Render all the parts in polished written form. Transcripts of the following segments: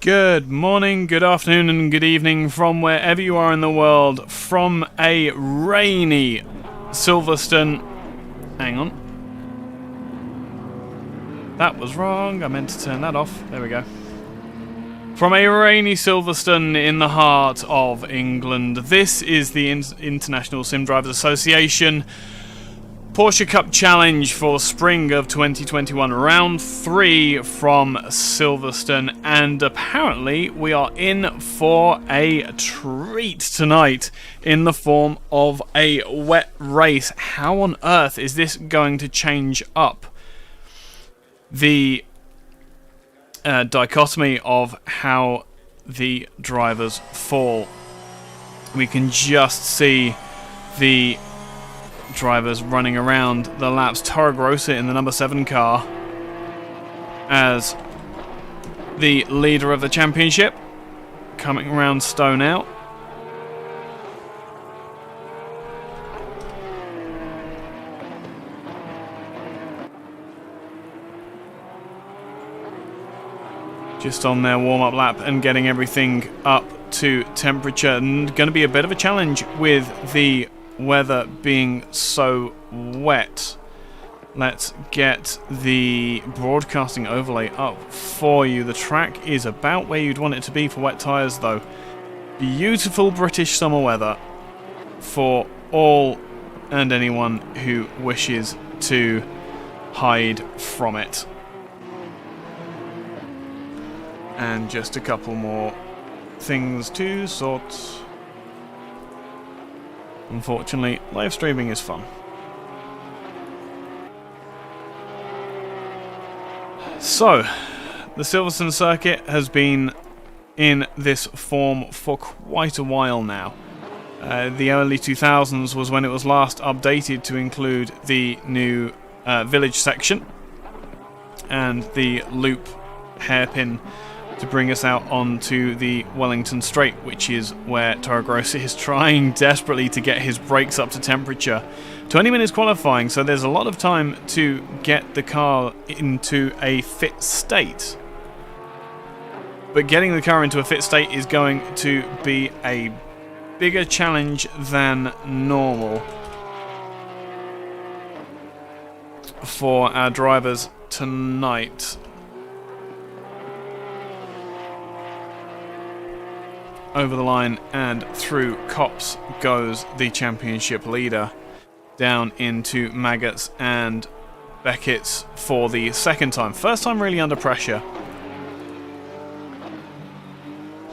Good morning, good afternoon, and good evening from wherever you are in the world. From a rainy Silverstone. Hang on. That was wrong. I meant to turn that off. There we go. From a rainy Silverstone in the heart of England, this is the International Sim Drivers Association Porsche Cup Challenge for spring of 2021, round 3 from Silverstone, and apparently we are in for a treat tonight in the form of a wet race. How on earth is this going to change up the dichotomy of how the drivers fall? We can just see the drivers running around the laps. Torregrosa in the number 7 car as the leader of the championship, coming around Stone out. Just on their warm-up lap and getting everything up to temperature. And going to be a bit of a challenge with the weather being so wet. Let's get the broadcasting overlay up for you. The track is about where you'd want it to be for wet tyres, though. Beautiful British summer weather for all and anyone who wishes to hide from it. And just a couple more things to sort. Unfortunately, live streaming is fun. So, the Silverstone circuit has been in this form for quite a while now. The early 2000s was when it was last updated to include the new village section and the loop hairpin to bring us out onto the Wellington Straight, which is where Torregrosa is trying desperately to get his brakes up to temperature. 20 minutes qualifying, so there's a lot of time to get the car into a fit state. But getting the car into a fit state is going to be a bigger challenge than normal for our drivers tonight. Over the line and through Copse goes the championship leader, down into Maggots and Beckett's for the second time. First time really under pressure.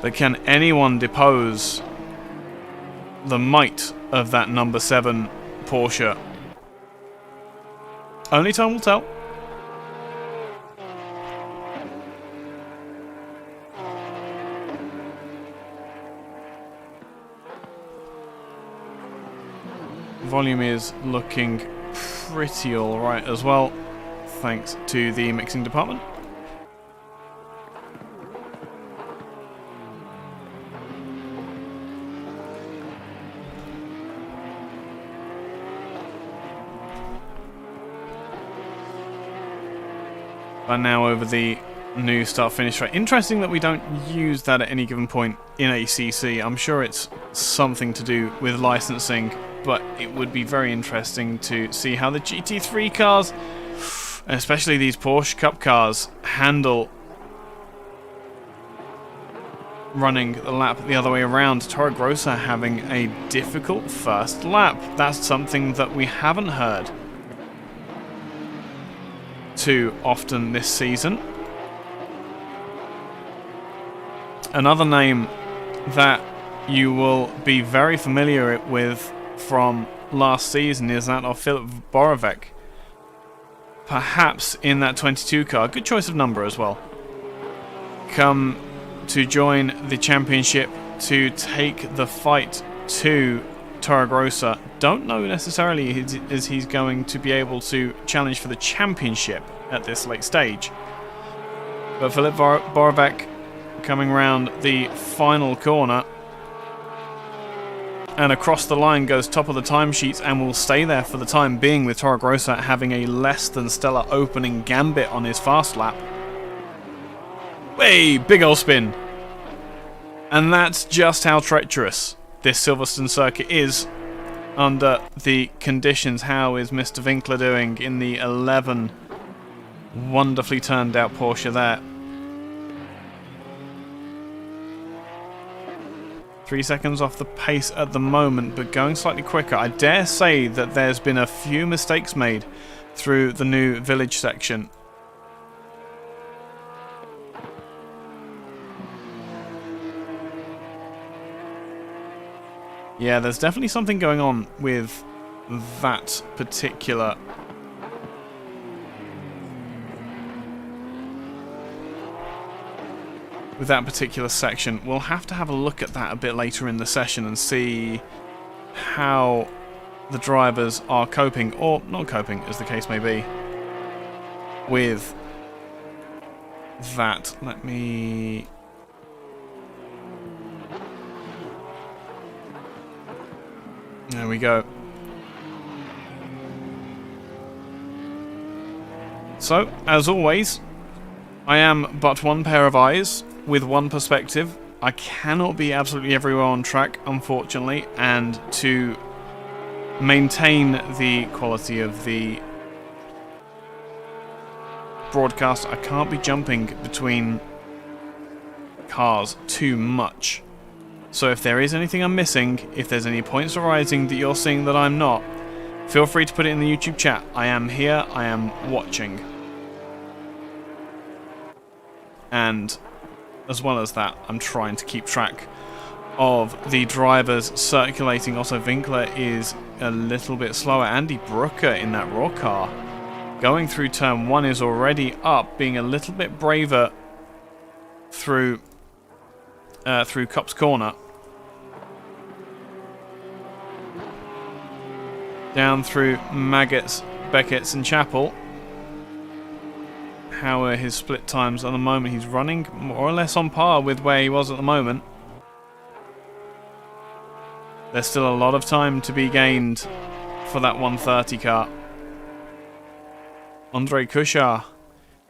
But can anyone depose the might of that number 7 Porsche? Only time will tell. Volume is looking pretty alright as well, thanks to the mixing department. And now over the new start-finish rate. Interesting that we don't use that at any given point in ACC. I'm sure it's something to do with licensing, but it would be very interesting to see how the GT3 cars, especially these Porsche Cup cars, handle running the lap the other way around. Torregrosa having a difficult first lap. That's something that we haven't heard too often this season. Another name that you will be very familiar with from last season is that of Filip Borovec. Perhaps in that 22 car. Good choice of number as well. Come to join the championship to take the fight to Torregrosa. Don't know necessarily is he's going to be able to challenge for the championship at this late stage. But Filip Borovec coming round the final corner and across the line goes top of the timesheets and will stay there for the time being, with Torregrosa having a less than stellar opening gambit on his fast lap. Hey, big ol' spin. And that's just how treacherous this Silverstone circuit is under the conditions. How is Mr. Winkler doing in the 11? Wonderfully turned out Porsche there. 3 seconds off the pace at the moment, but going slightly quicker. I dare say that there's been a few mistakes made through the new village section. Yeah, there's definitely something going on with that particular section. We'll have to have a look at that a bit later in the session and see how the drivers are coping, or not coping, as the case may be, with that. Let me... There we go. So, as always, I am but one pair of eyes with one perspective. I cannot be absolutely everywhere on track, unfortunately, and to maintain the quality of the broadcast, I can't be jumping between cars too much. So if there is anything I'm missing, if there's any points arising that you're seeing that I'm not, feel free to put it in the YouTube chat. I am here, I am watching. And as well as that, I'm trying to keep track of the drivers circulating. Also, Winkler is a little bit slower. Andy Brooker in that raw car going through turn 1 is already up, being a little bit braver through Copse Corner. Down through Maggots, Beckett's and Chapel. How are his split times at the moment? He's running more or less on par with where he was at the moment. There's still a lot of time to be gained for that 130 car. Andre Kushar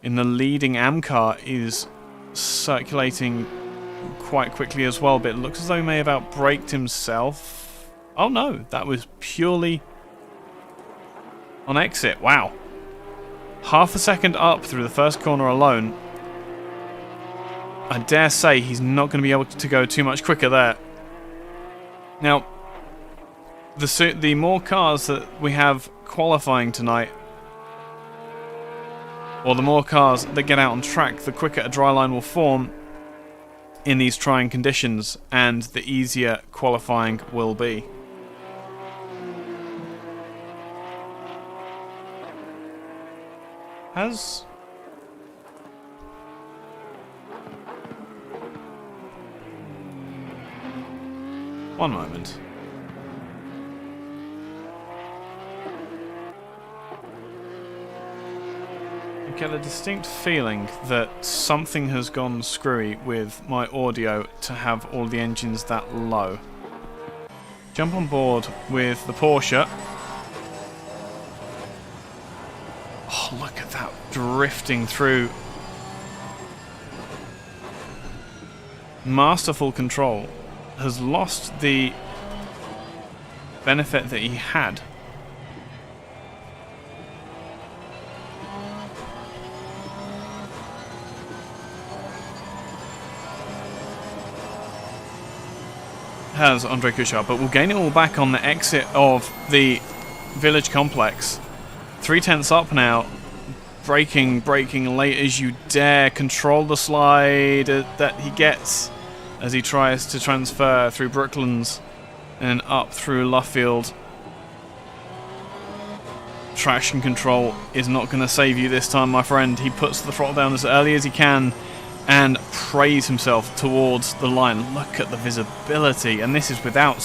in the leading AM car is circulating quite quickly as well, but it looks as though he may have outbraked himself. Oh no, that was purely on exit. Wow. Half a second up through the first corner alone. I dare say he's not going to be able to go too much quicker there. Now, the more cars that we have qualifying tonight, or the more cars that get out on track, the quicker a dry line will form in these trying conditions, and the easier qualifying will be. One moment. I get a distinct feeling that something has gone screwy with my audio to have all the engines that low. Jump on board with the Porsche. Oh, look at that drifting through. Masterful control. Has lost the benefit that he had. Has Andre Kushar, but we'll gain it all back on the exit of the village complex. 3/10 up now. Braking late as you dare. Control the slide that he gets as he tries to transfer through Brooklands and up through Luffield. Traction control is not going to save you this time, my friend. He puts the throttle down as early as he can and prays himself towards the line. Look at the visibility, and this is without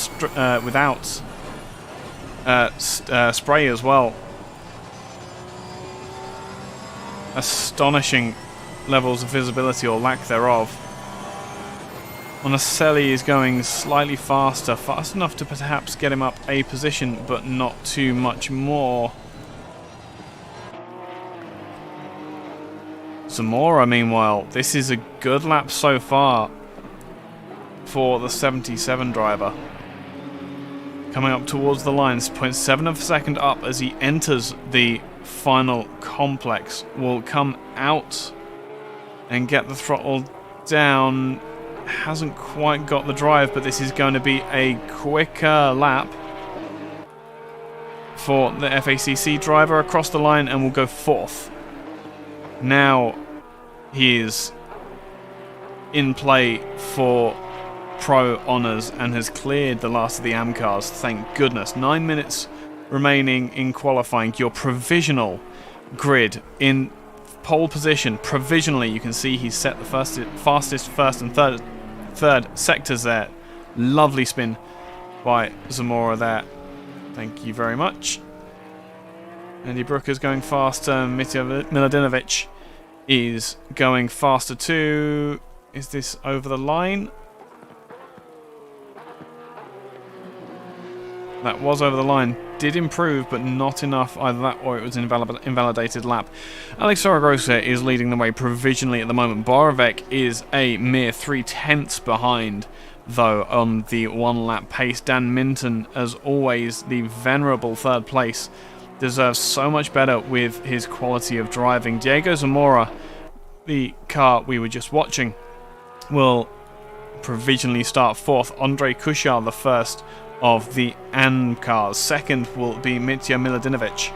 spray as well. Astonishing levels of visibility, or lack thereof. Monacelli is going slightly faster, fast enough to perhaps get him up a position, but not too much more. Zamora, meanwhile, this is a good lap so far for the 77 driver. Coming up towards the lines, 0.7 of a second up as he enters the final complex. Will come out and get the throttle down. Hasn't quite got the drive, but this is going to be a quicker lap for the FACC driver across the line and will go 4th. Now he is in play for Pro Honours and has cleared the last of the AM cars, thank goodness. 9 minutes remaining in qualifying. Your provisional grid in pole position. Provisionally, you can see he's set the fastest first and third sectors there. Lovely spin by Zamora there. Thank you very much. Andy Brooker's going faster. Mitja Miladinovic is going faster too. Is this over the line? That was over the line. Did improve, but not enough. Either that or it was an invalidated lap. Allex Torregrosa is leading the way provisionally at the moment. Borovec is a mere 3/10 behind, though, on the 1 lap pace. Dan Minton, as always, the venerable 3rd place, deserves so much better with his quality of driving. Diego Zamora, the car we were just watching, will provisionally start 4th. Andrei Kushar, the first of the AM cars. 2nd will be Mitja Miladinovic.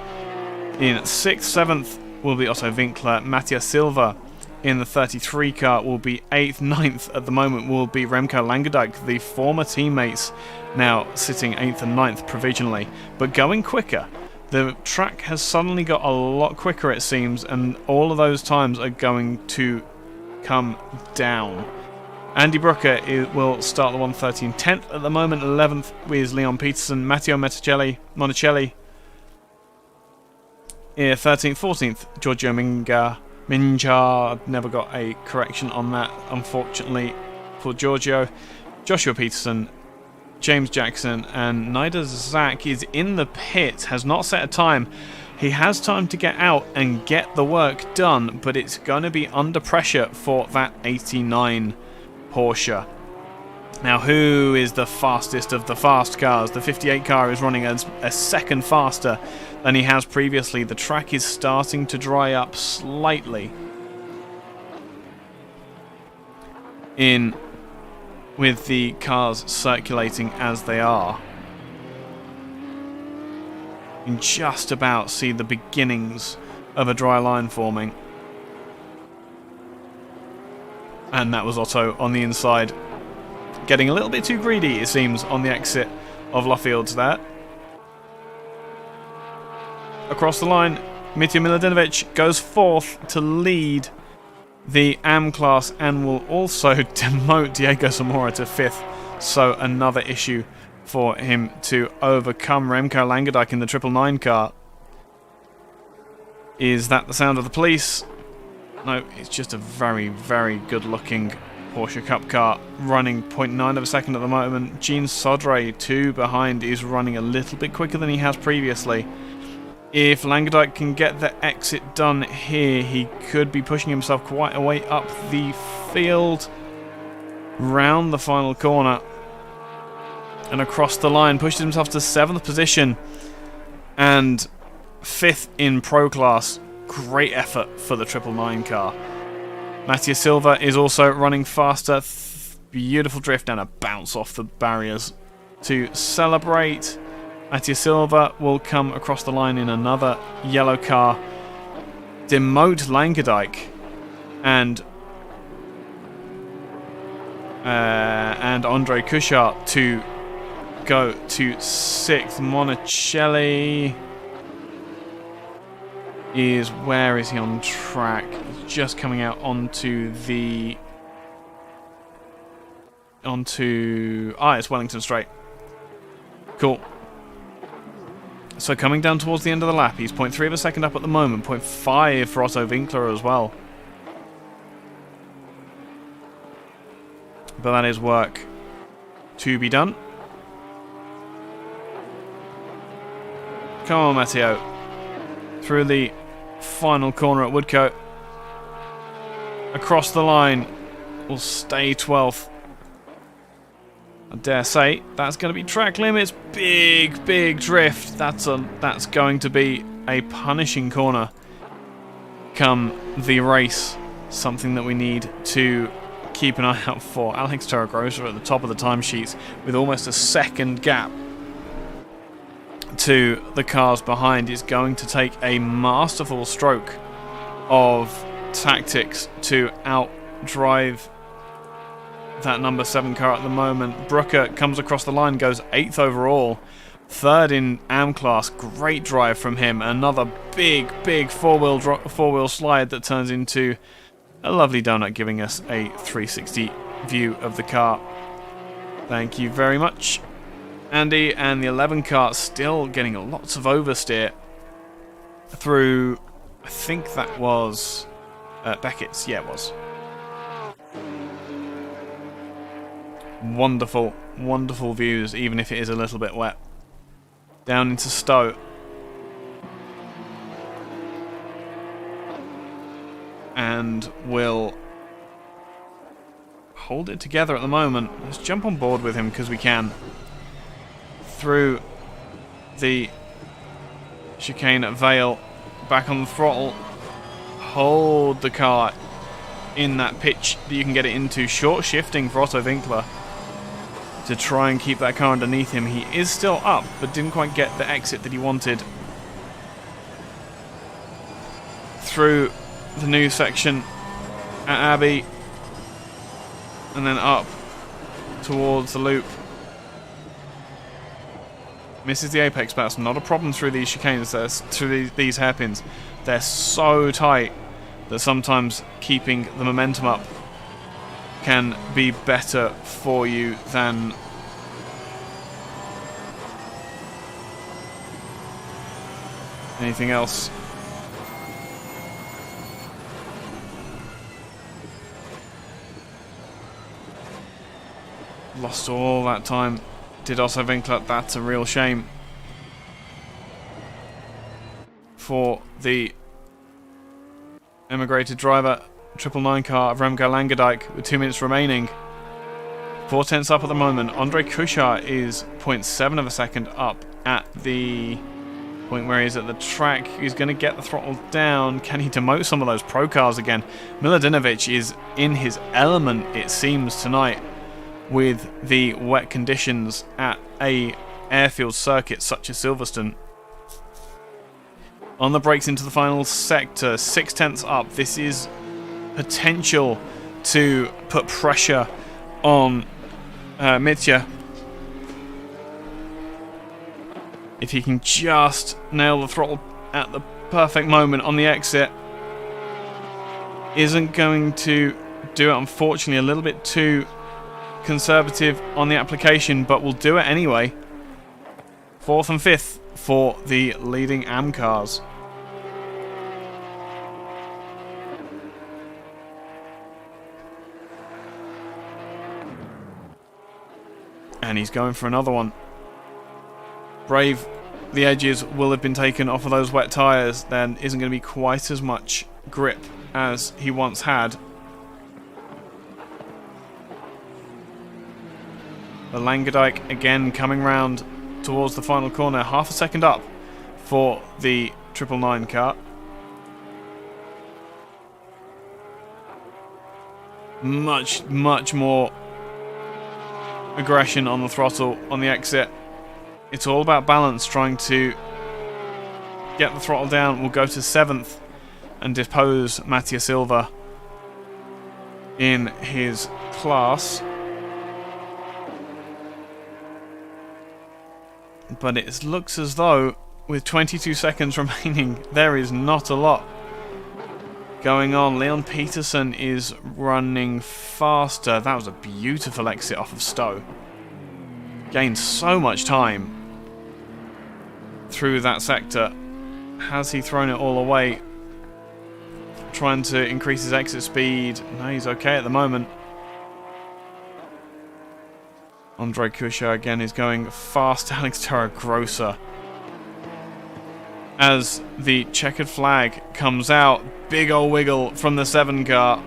In 6th, 7th will be Otto Winkler. Mattia Silva in the 33 car will be 8th. 9th at the moment will be Remco Langendijk, the former teammates, now sitting 8th and 9th provisionally, but going quicker. The track has suddenly got a lot quicker, it seems, and all of those times are going to come down. Andy Brooker will start the 1:13. 10th at the moment. 11th is Leon Peterson. Matteo Monicelli. 13th, 14th, Giorgio Minjar. Never got a correction on that, unfortunately, for Giorgio. Joshua Peterson, James Jackson, and Nida Zak is in the pit. Has not set a time. He has time to get out and get the work done, but it's going to be under pressure for that 89 Porsche. Now, who is the fastest of the fast cars? The 58 car is running a second faster than he has previously. The track is starting to dry up slightly in with the cars circulating as they are. You can just about see the beginnings of a dry line forming. And that was Otto on the inside, getting a little bit too greedy, it seems, on the exit of Luffields there. Across the line, Mitja Miladinovic goes 4th to lead the AM class and will also demote Diego Zamora to 5th. So another issue for him to overcome. Remco Langendijk in the 999 car. Is that the sound of the police? No, it's just a very, very good-looking Porsche Cup car, running 0.9 of a second at the moment. Jean Sodre, 2 behind, is running a little bit quicker than he has previously. If Langendijk can get the exit done here, he could be pushing himself quite a way up the field, round the final corner, and across the line. Pushes himself to 7th position and 5th in Pro Class. Great effort for the 999 car. Mattia Silva is also running faster. Beautiful drift and a bounce off the barriers to celebrate. Mattia Silva will come across the line in another yellow car, demote Langendijk, and Andrei Kushar to go to 6th. Monicelli is, where is he on track? He's just coming out onto it's Wellington Straight. Cool. So coming down towards the end of the lap, he's 0.3 of a second up at the moment, 0.5 for Otto Winkler as well. But that is work to be done. Come on, Matteo. Through the final corner at Woodcote. across the line will stay 12th. I dare say that's going to be track limits. Big, big drift. That's going to be a punishing corner come the race. Something that we need to keep an eye out for. Allex Torregrosa at the top of the timesheets with almost a second gap to the cars behind is going to take a masterful stroke of tactics to outdrive that number 7 car at the moment. Brooker comes across the line, goes 8th overall, 3rd in AM class. Great drive from him. Another big, big four-wheel slide that turns into a lovely donut, giving us a 360 view of the car. Thank you very much, Andy. And the 11 car still getting lots of oversteer through, I think that was Beckett's. Yeah, it was. Wonderful, wonderful views, even if it is a little bit wet. Down into Stowe. And will hold it together at the moment. Let's jump on board with him because we can. Through the chicane at Vale. Back on the throttle. Hold the car in that pitch that you can get it into. Short shifting for Otto Winkler to try and keep that car underneath him. He is still up, but didn't quite get the exit that he wanted. Through the new section at Abbey, and then up towards the loop. Misses the apex, but that's not a problem through these chicanes, through these hairpins. They're so tight that sometimes keeping the momentum up can be better for you than anything else. Lost all that time. Did also Winkler. That's a real shame for the emigrated driver. 999 car of Remco Langendijk with 2 minutes remaining. 4/10 up at the moment. Andre Kuchar is 0.7 of a second up at the point where he's at the track. He's going to get the throttle down. Can he demote some of those pro cars again? Miladinovic is in his element, it seems, tonight with the wet conditions at a airfield circuit such as Silverstone. On the brakes into the final sector, 6/10 up. This is potential to put pressure on Mitja. If he can just nail the throttle at the perfect moment on the exit. Isn't going to do it, unfortunately. A little bit too conservative on the application, but will do it anyway. 4th and 5th for the leading AM cars. And he's going for another one. Brave. The edges will have been taken off of those wet tyres. Then isn't going to be quite as much grip as he once had. The Langendijk again coming round towards the final corner. Half a second up for the 999 car. Much more aggression on the throttle on the exit. It's all about balance, trying to get the throttle down. We'll go to 7th and depose Mattia Silva in his class. But it looks as though, with 22 seconds remaining, there is not a lot going on. Leon Peterson is running faster. That was a beautiful exit off of Stowe. Gained so much time through that sector. Has he thrown it all away? Trying to increase his exit speed. No, he's okay at the moment. Andre Kuchar again is going fast. Allex Torregrosa. As the checkered flag comes out, big ol' wiggle from the 7 car.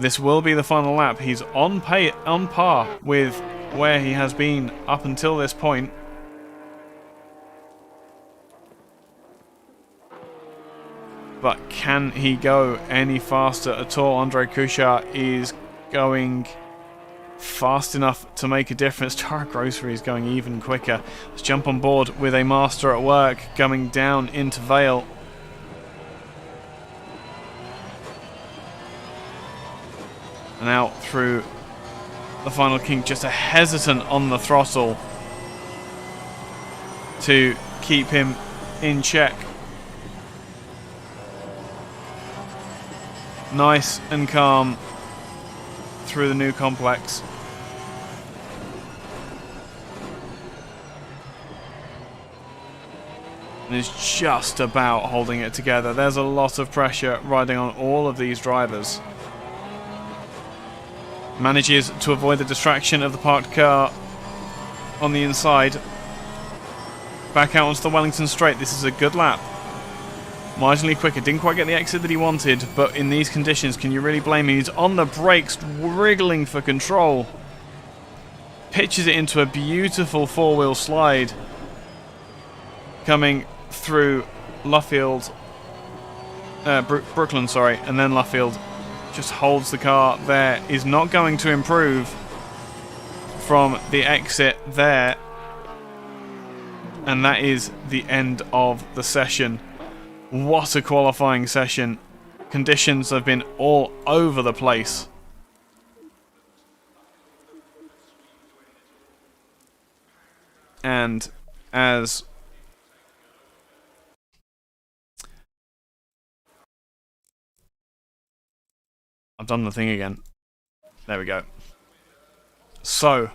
This will be the final lap. He's on par with where he has been up until this point. But can he go any faster at all? Andre Kuchar is going fast enough to make a difference. Torregrosa is going even quicker. Let's jump on board with a master at work coming down into Vale. And out through the final kink, just a hesitant on the throttle to keep him in check. Nice and calm through the new complex. And is just about holding it together. There's a lot of pressure riding on all of these drivers. Manages to avoid the distraction of the parked car on the inside. Back out onto the Wellington straight. This is a good lap. Marginally quicker. Didn't quite get the exit that he wanted, but in these conditions, can you really blame him? He's on the brakes, wriggling for control. Pitches it into a beautiful four-wheel slide. Coming through Luffield, Brooklyn, sorry, and then Luffield just holds the car there. Is not going to improve from the exit there. And that is the end of the session. What a qualifying session. Conditions have been all over the place. And as I've done the thing again. There we go. So,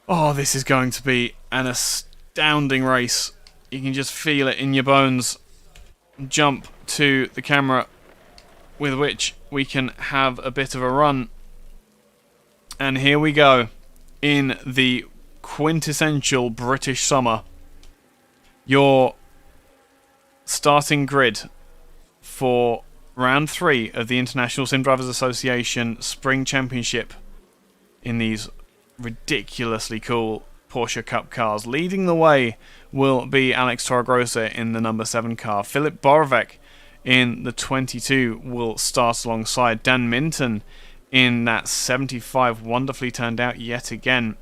oh, this is going to be an astounding race. You can just feel it in your bones. Jump to the camera with which we can have a bit of a run. And here we go. In the quintessential British summer. Your starting grid for round 3 of the International Sim Drivers Association Spring Championship in these ridiculously cool Porsche Cup cars. Leading the way will be Allex Torregrosa in the number 7 car. Philip Borovec in the 22 will start alongside. Dan Minton in that 75, wonderfully turned out yet again,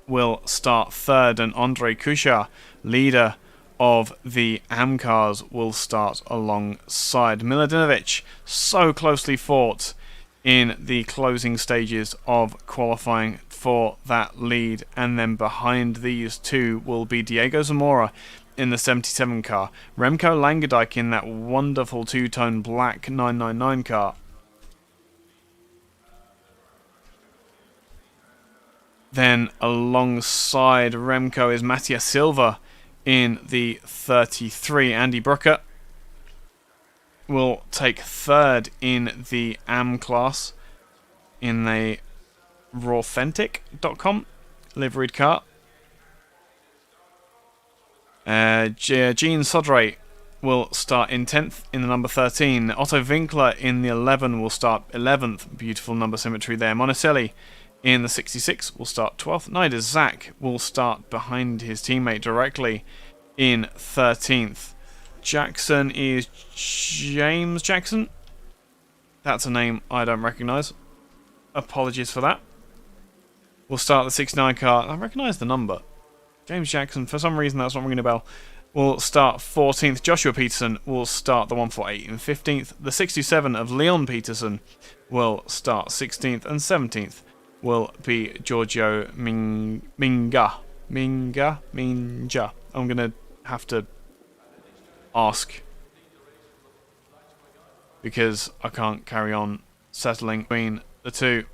will start third. And Andre Kuchar, leader of the AM cars, will start alongside. Miladinovic, so closely fought in the closing stages of qualifying for that lead. And then behind these two will be Diego Zamora in the 77 car, Remco Langendijk in that wonderful two-tone black 999 car. Then alongside Remco is Mattia Silva in the 33. Andy Brooker will take third in the AM class in the rawthentic.com liveried car. Gene Sodre will start in 10th in the number 13. Otto Winkler in the 11 will start 11th. Beautiful number symmetry there. Monticelli in the 66 will start 12th. Neither Zach will start behind his teammate directly in 13th. Jackson is James Jackson. That's a name I don't recognise. Apologies for that. We'll start the 69 car. I recognise the number. James Jackson, for some reason that's not ringing a bell. Will start 14th. Joshua Peterson will start the 148 in 15th. The 67 of Leon Peterson will start 16th. And 17th will be Giorgio Minja. I'm going to have to ask, because I can't carry on settling between the two.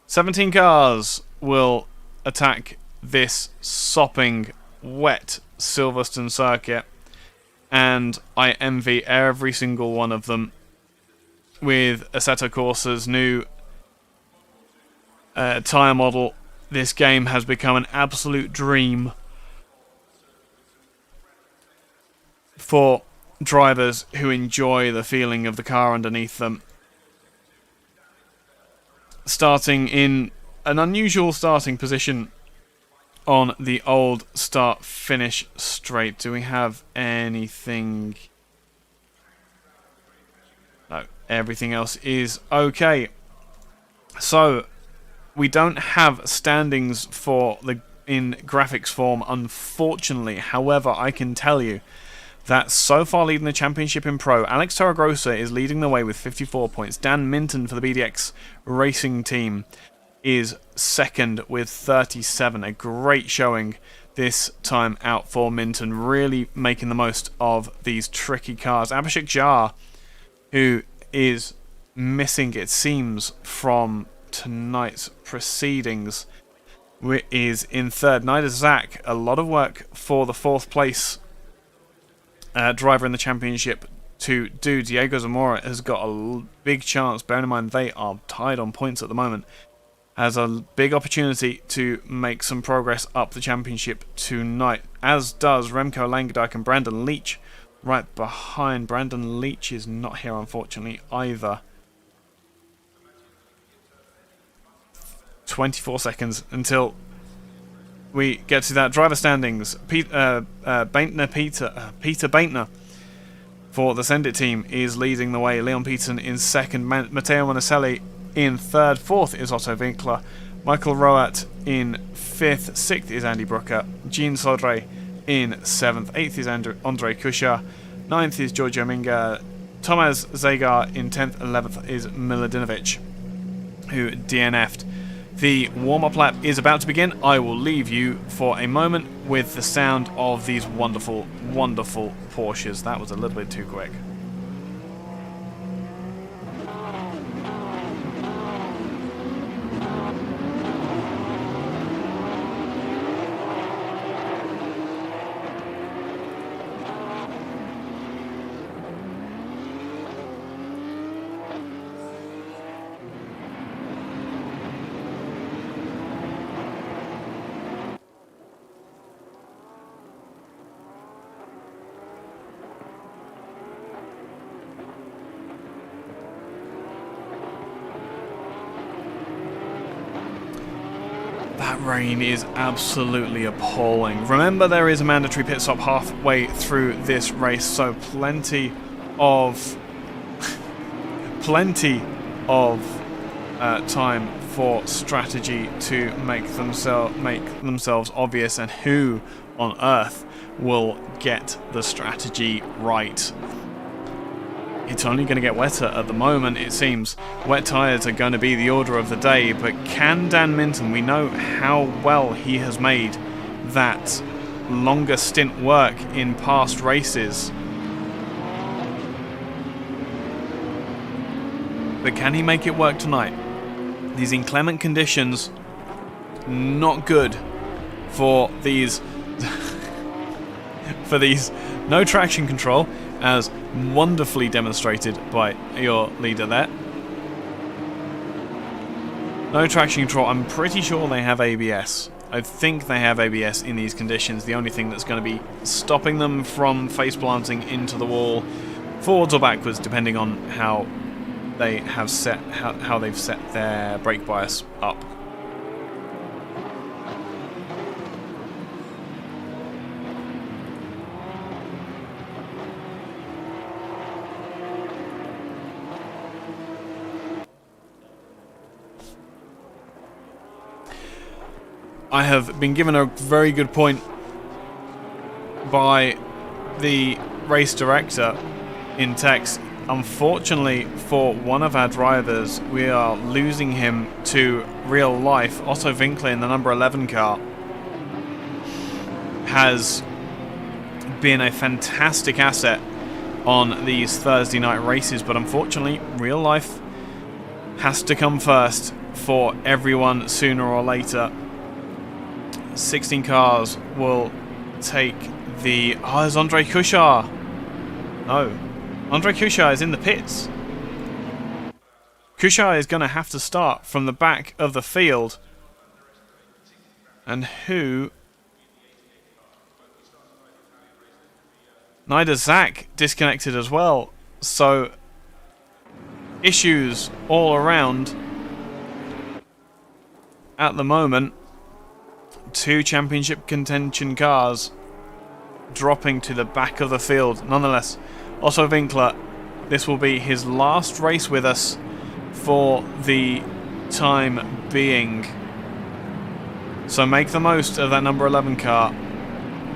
17 cars will attack this sopping, wet Silverstone circuit, and I envy every single one of them. With Assetto Corsa's new tyre model, this game has become an absolute dream for drivers who enjoy the feeling of the car underneath them. Starting in an unusual starting position on the old start-finish straight. Do we have anything? No, everything else is okay. So, we don't have standings for in graphics form, unfortunately. However, I can tell you that so far leading the championship in Pro, Allex Torregrosa is leading the way with 54 points. Dan Minton for the BDX Racing Team is second with 37. A great showing this time out for Minton, really making the most of these tricky cars. Abhishek Jha, who is missing, it seems, from tonight's proceedings, is in third. Neither Zach. A lot of work for the fourth place driver in the championship to do. Diego Zamora has got a big chance, bearing in mind they are tied on points at the moment, has a big opportunity to make some progress up the championship tonight, as does Remco Langendijk and Brandon Leach right behind. Brandon Leach is not here, unfortunately, either. 24 seconds until we get to that. Driver standings. Peter Baintner for the Send It team is leading the way. Leon Peterson in second. Matteo Monacelli in third. Fourth is Otto Winkler. Michael Roat in fifth. Sixth is Andy Brooker. Jean Sodre in seventh. Eighth is Andrei Kusha. Ninth is Giorgio Minga. Tomasz Zagar in 10th. 11th is Miladinovic, who DNF'd. The warm-up lap is about to begin. I will leave you for a moment with the sound of these wonderful, wonderful Porsches. That was a little bit too quick. That rain is absolutely appalling. Remember, there is a mandatory pit stop halfway through this race, so plenty of time for strategy to make themselves obvious, and who on earth will get the strategy right. It's only going to get wetter at the moment, it seems. Wet tyres are going to be the order of the day, but can Dan Minton, we know how well he has made that longer stint work in past races, but can he make it work tonight? These inclement conditions, not good for these for these no traction control, as wonderfully demonstrated by your leader there. No traction control. I'm pretty sure they have ABS. I think they have ABS in these conditions. The only thing that's going to be stopping them from face planting into the wall, forwards or backwards, depending on how they have set how they've set their brake bias up. I have been given a very good point by the race director in text. Unfortunately for one of our drivers, we are losing him to real life. Otto Winkler in the number 11 car has been a fantastic asset on these Thursday night races, but unfortunately real life has to come first for everyone sooner or later. 16 cars will take the... Oh, there's Andrei Kusha. No. Andrei Kusha is in the pits. Kusha is going to have to start from the back of the field. And who... Neither Zach disconnected as well. So, issues all around at the moment. 2 championship contention cars dropping to the back of the field. Nonetheless, Otto Winkler, this will be his last race with us for the time being. So make the most of that number 11 car,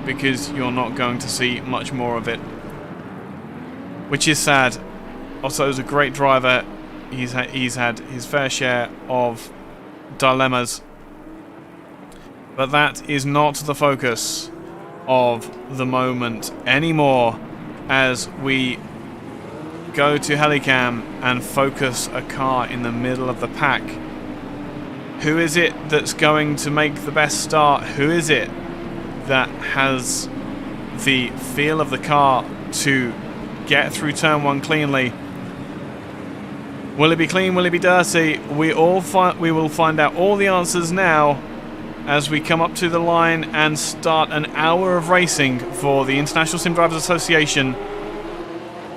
because you're not going to see much more of it. Which is sad. Otto's a great driver. He's had his fair share of dilemmas. But that is not the focus of the moment anymore, as we go to Helicam and focus a car in the middle of the pack. Who is it that's going to make the best start? Who is it that has the feel of the car to get through turn 1 cleanly? Will it be clean? Will it be dirty? We will find out all the answers now as we come up to the line and start an hour of racing for the International Sim Drivers Association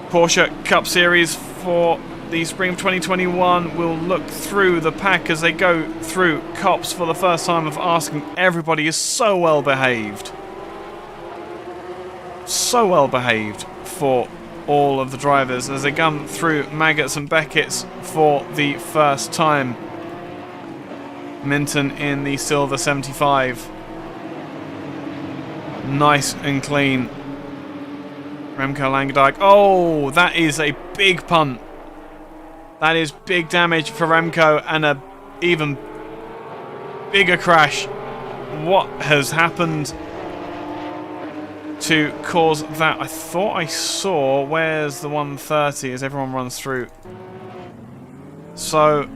Porsche Cup Series for the spring of 2021. We'll look through the pack as they go through cops for the first time of asking. Everybody is so well behaved. So well behaved for all of the drivers as they come through Maggots and Beckett's for the first time. Minton in the silver 75. Nice and clean. Remco Langendijk. Oh, that is a big punt. That is big damage for Remco and a even bigger crash. What has happened to cause that? I thought I saw, where's the 130 as everyone runs through? So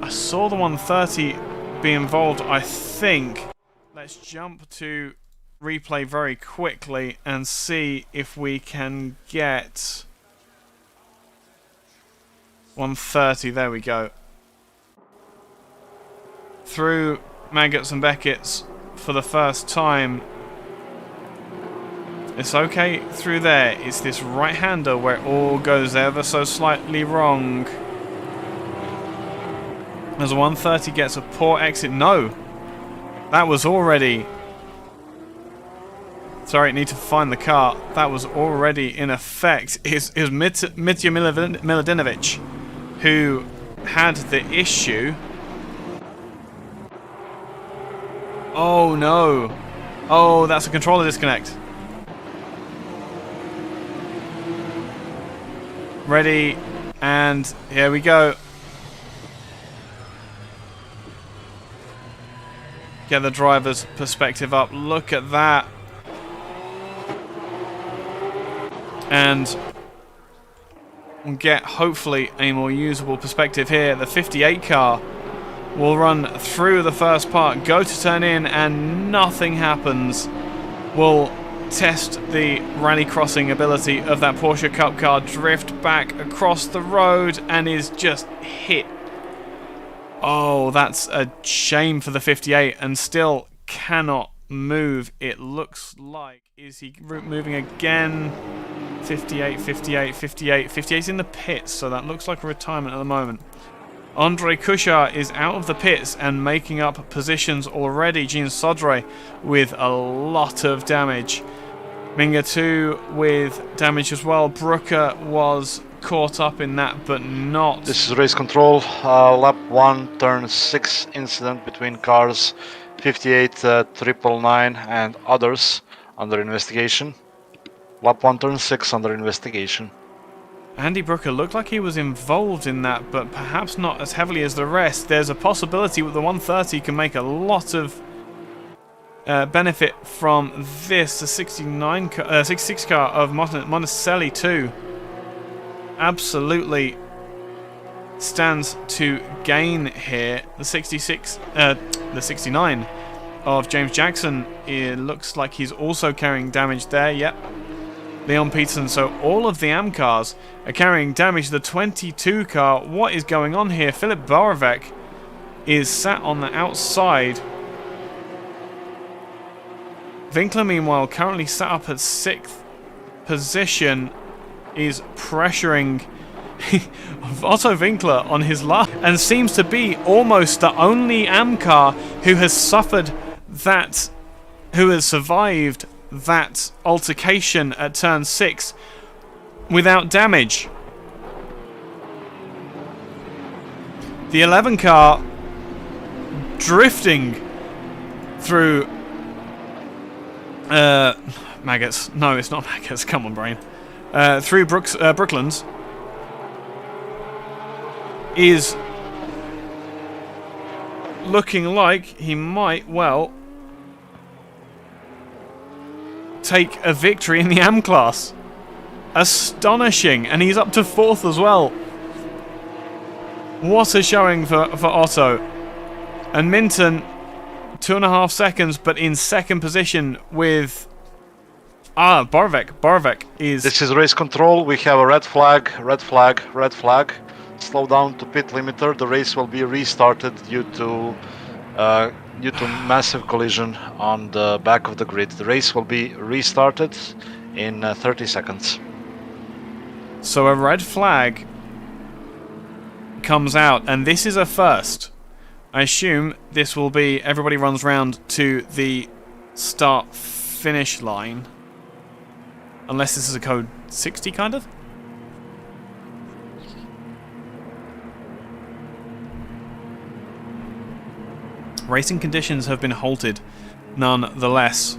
I saw the 130 be involved, I think. Let's jump to replay very quickly and see if we can get 130. There we go. Through Maggots and Beckett's for the first time. It's okay through there. It's this right-hander where it all goes ever so slightly wrong. As 130 gets a poor exit. No! That was already... Sorry, need to find the car. That was already in effect. It was Mitya Miladinovic who had the issue. Oh no! Oh, that's a controller disconnect. Ready, and here we go. Get the driver's perspective up. Look at that. And we'll get, hopefully, a more usable perspective here. The 58 car will run through the first part, go to turn in, and nothing happens. We'll test the rally crossing ability of that Porsche Cup car, drift back across the road, and is just hit. Oh, that's a shame for the 58, and still cannot move, it looks like. Is he moving again? 58, 58, 58. 58's in the pits, so that looks like a retirement at the moment. Andre Kushar is out of the pits and making up positions already. Jean Sodre with a lot of damage. Minga 2 with damage as well. Brooker was caught up in that, but not. This is race control. Lap 1, turn 6 incident between cars 58, 999 and others under investigation. Lap 1, turn 6 under investigation. Andy Brooker looked like he was involved in that, but perhaps not as heavily as the rest. There's a possibility that the 130 can make a lot of benefit from this. The 66 car of Monticelli too absolutely stands to gain here. The 69 of James Jackson, it looks like he's also carrying damage there. Yep. Leon Peterson. So all of the AM cars are carrying damage. The 22 car, what is going on here? Philip Borovec is sat on the outside. Winkler, meanwhile, currently sat up at 6th position is pressuring Otto Winkler on his last, and seems to be almost the only AM car who has survived that altercation at turn 6 without damage. The 11 car drifting through maggots. No, it's not maggots. Come on, brain. Through Brooklands is looking like he might well take a victory in the AM class. Astonishing, and he's up to 4th as well. What a showing for Otto. And Minton, 2.5 seconds, but in 2nd position with Borovec. Borovec is... This is race control. We have a red flag, red flag, red flag. Slow down to pit limiter. The race will be restarted due to massive collision on the back of the grid. The race will be restarted in 30 seconds. So a red flag comes out, and this is a first. I assume this will be everybody runs round to the start-finish line. Unless this is a code 60, kind of? Racing conditions have been halted, nonetheless.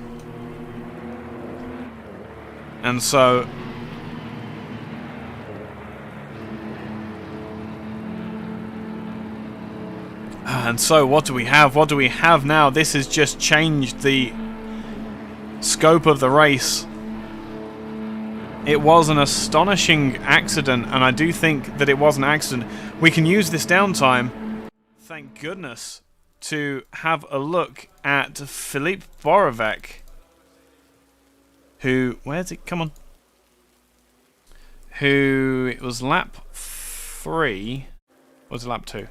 And so... what do we have? What do we have now? This has just changed the scope of the race. It was an astonishing accident, and I do think that it was an accident. We can use this downtime, thank goodness, to have a look at Filip Borovec, who... Where's it? Come on. Who... It was lap 3. Or was it lap 2?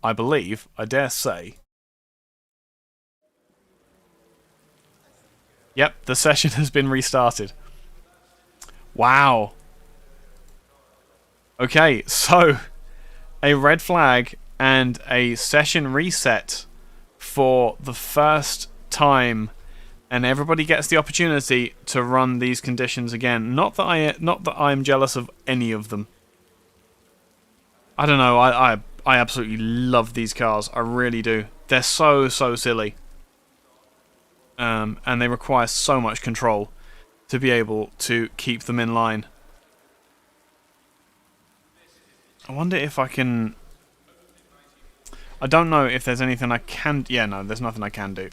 I believe, I dare say. Yep, the session has been restarted. Wow. Okay, so a red flag and a session reset for the first time, and everybody gets the opportunity to run these conditions again. Not that I'm jealous of any of them. I don't know, I absolutely love these cars. I really do. They're so silly. And they require so much control to be able to keep them in line. I wonder if I can... I don't know if there's anything I can... Yeah, no, there's nothing I can do.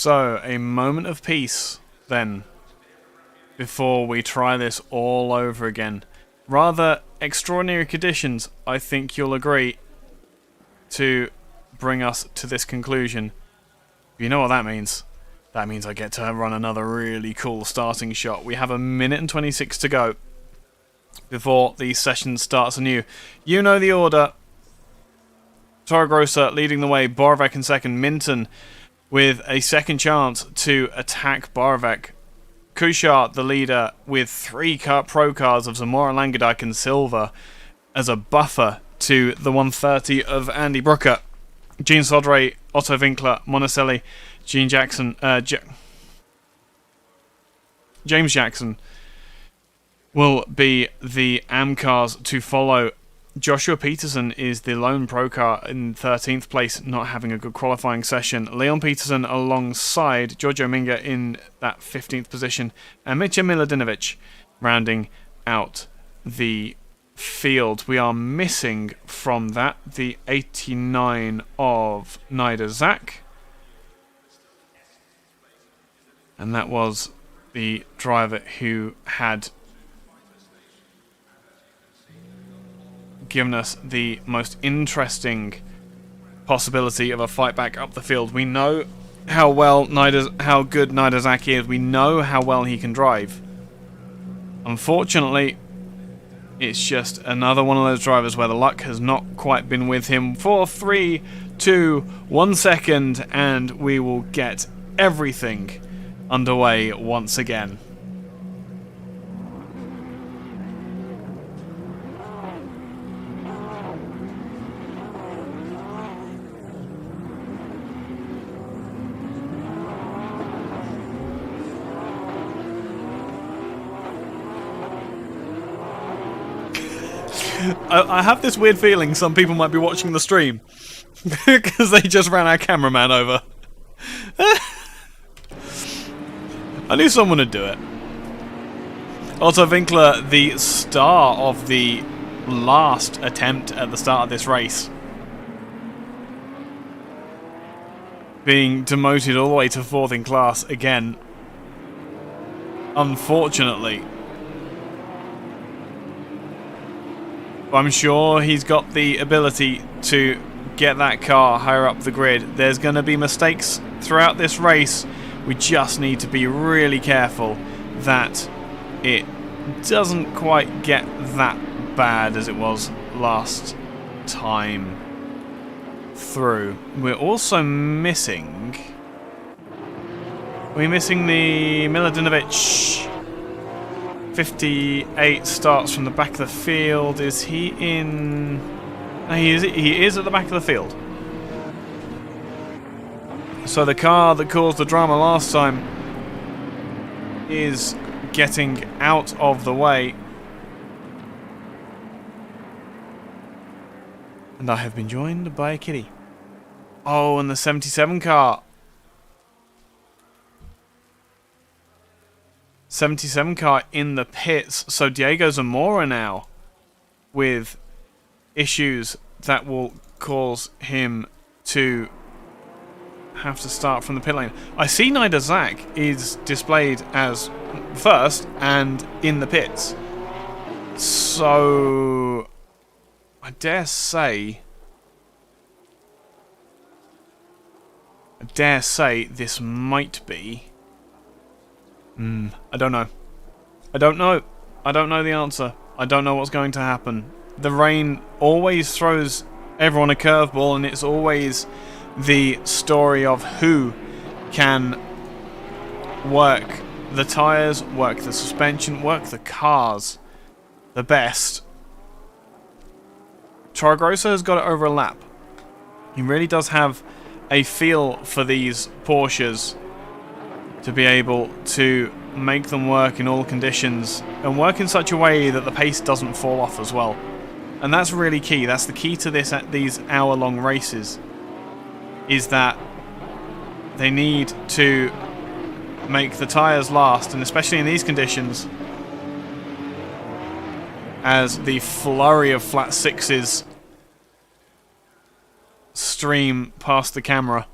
So, a moment of peace, then, before we try this all over again. Rather extraordinary conditions, I think you'll agree, to bring us to this conclusion. You know what that means? That means I get to run another really cool starting shot. We have 1 minute and 26 to go before the session starts anew. You know the order. Torregrosa leading the way, Borovac in second, Minton with a second chance to attack Borovac. Kuchar, the leader, with 3 pro cars of Zamora, Langadike and Silva as a buffer to the 130 of Andy Brooker. Gene Sodre, Otto Winkler, Monticelli, James Jackson will be the AM cars to follow. Joshua Peterson is the lone pro car in 13th place, not having a good qualifying session. Leon Peterson alongside Giorgio Minga in that 15th position. And Mitja Miladinovic rounding out the field. We are missing from that the 89 of Nida Zak. And that was the driver who had given us the most interesting possibility of a fight back up the field. We know how good Nida Zak is. We know how well he can drive. Unfortunately, it's just another one of those drivers where the luck has not quite been with him. 4, 3, 2, 1 second, and we will get everything underway once again. I have this weird feeling some people might be watching the stream because they just ran our cameraman over. I knew someone would do it. Otto Winkler, the star of the last attempt at the start of this race, being demoted all the way to 4th in class again. Unfortunately. I'm sure he's got the ability to get that car higher up the grid. There's going to be mistakes throughout this race. We just need to be really careful that it doesn't quite get that bad as it was last time through. We're also missing... We're missing the Miladinovic. 58 starts from the back of the field. Is he in... No, he is at the back of the field. So the car that caused the drama last time is getting out of the way. And I have been joined by a kitty. Oh, and the 77 car. 77 car in the pits. So Diego Zamora now with issues that will cause him to have to start from the pit lane. I see Nida Zak is displayed as first and in the pits. So I dare say this might be... I don't know. I don't know the answer. I don't know what's going to happen. The rain always throws everyone a curveball, and it's always the story of who can work the tyres, work the suspension, work the cars the best. Torregrosa has got it over a lap. He really does have a feel for these Porsches to be able to make them work in all conditions and work in such a way that the pace doesn't fall off as well. And that's really key. That's the key to this at these hour-long races, is that they need to make the tyres last, and especially in these conditions, as the flurry of flat sixes stream past the camera.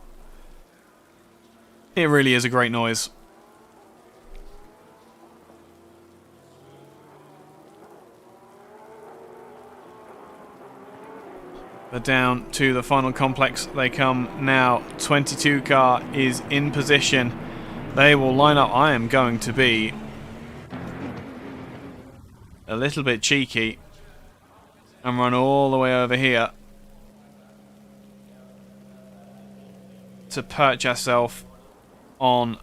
It really is a great noise. But down to the final complex they come now. 22 car is in position. They will line up. I am going to be a little bit cheeky and run all the way over here to perch ourselves on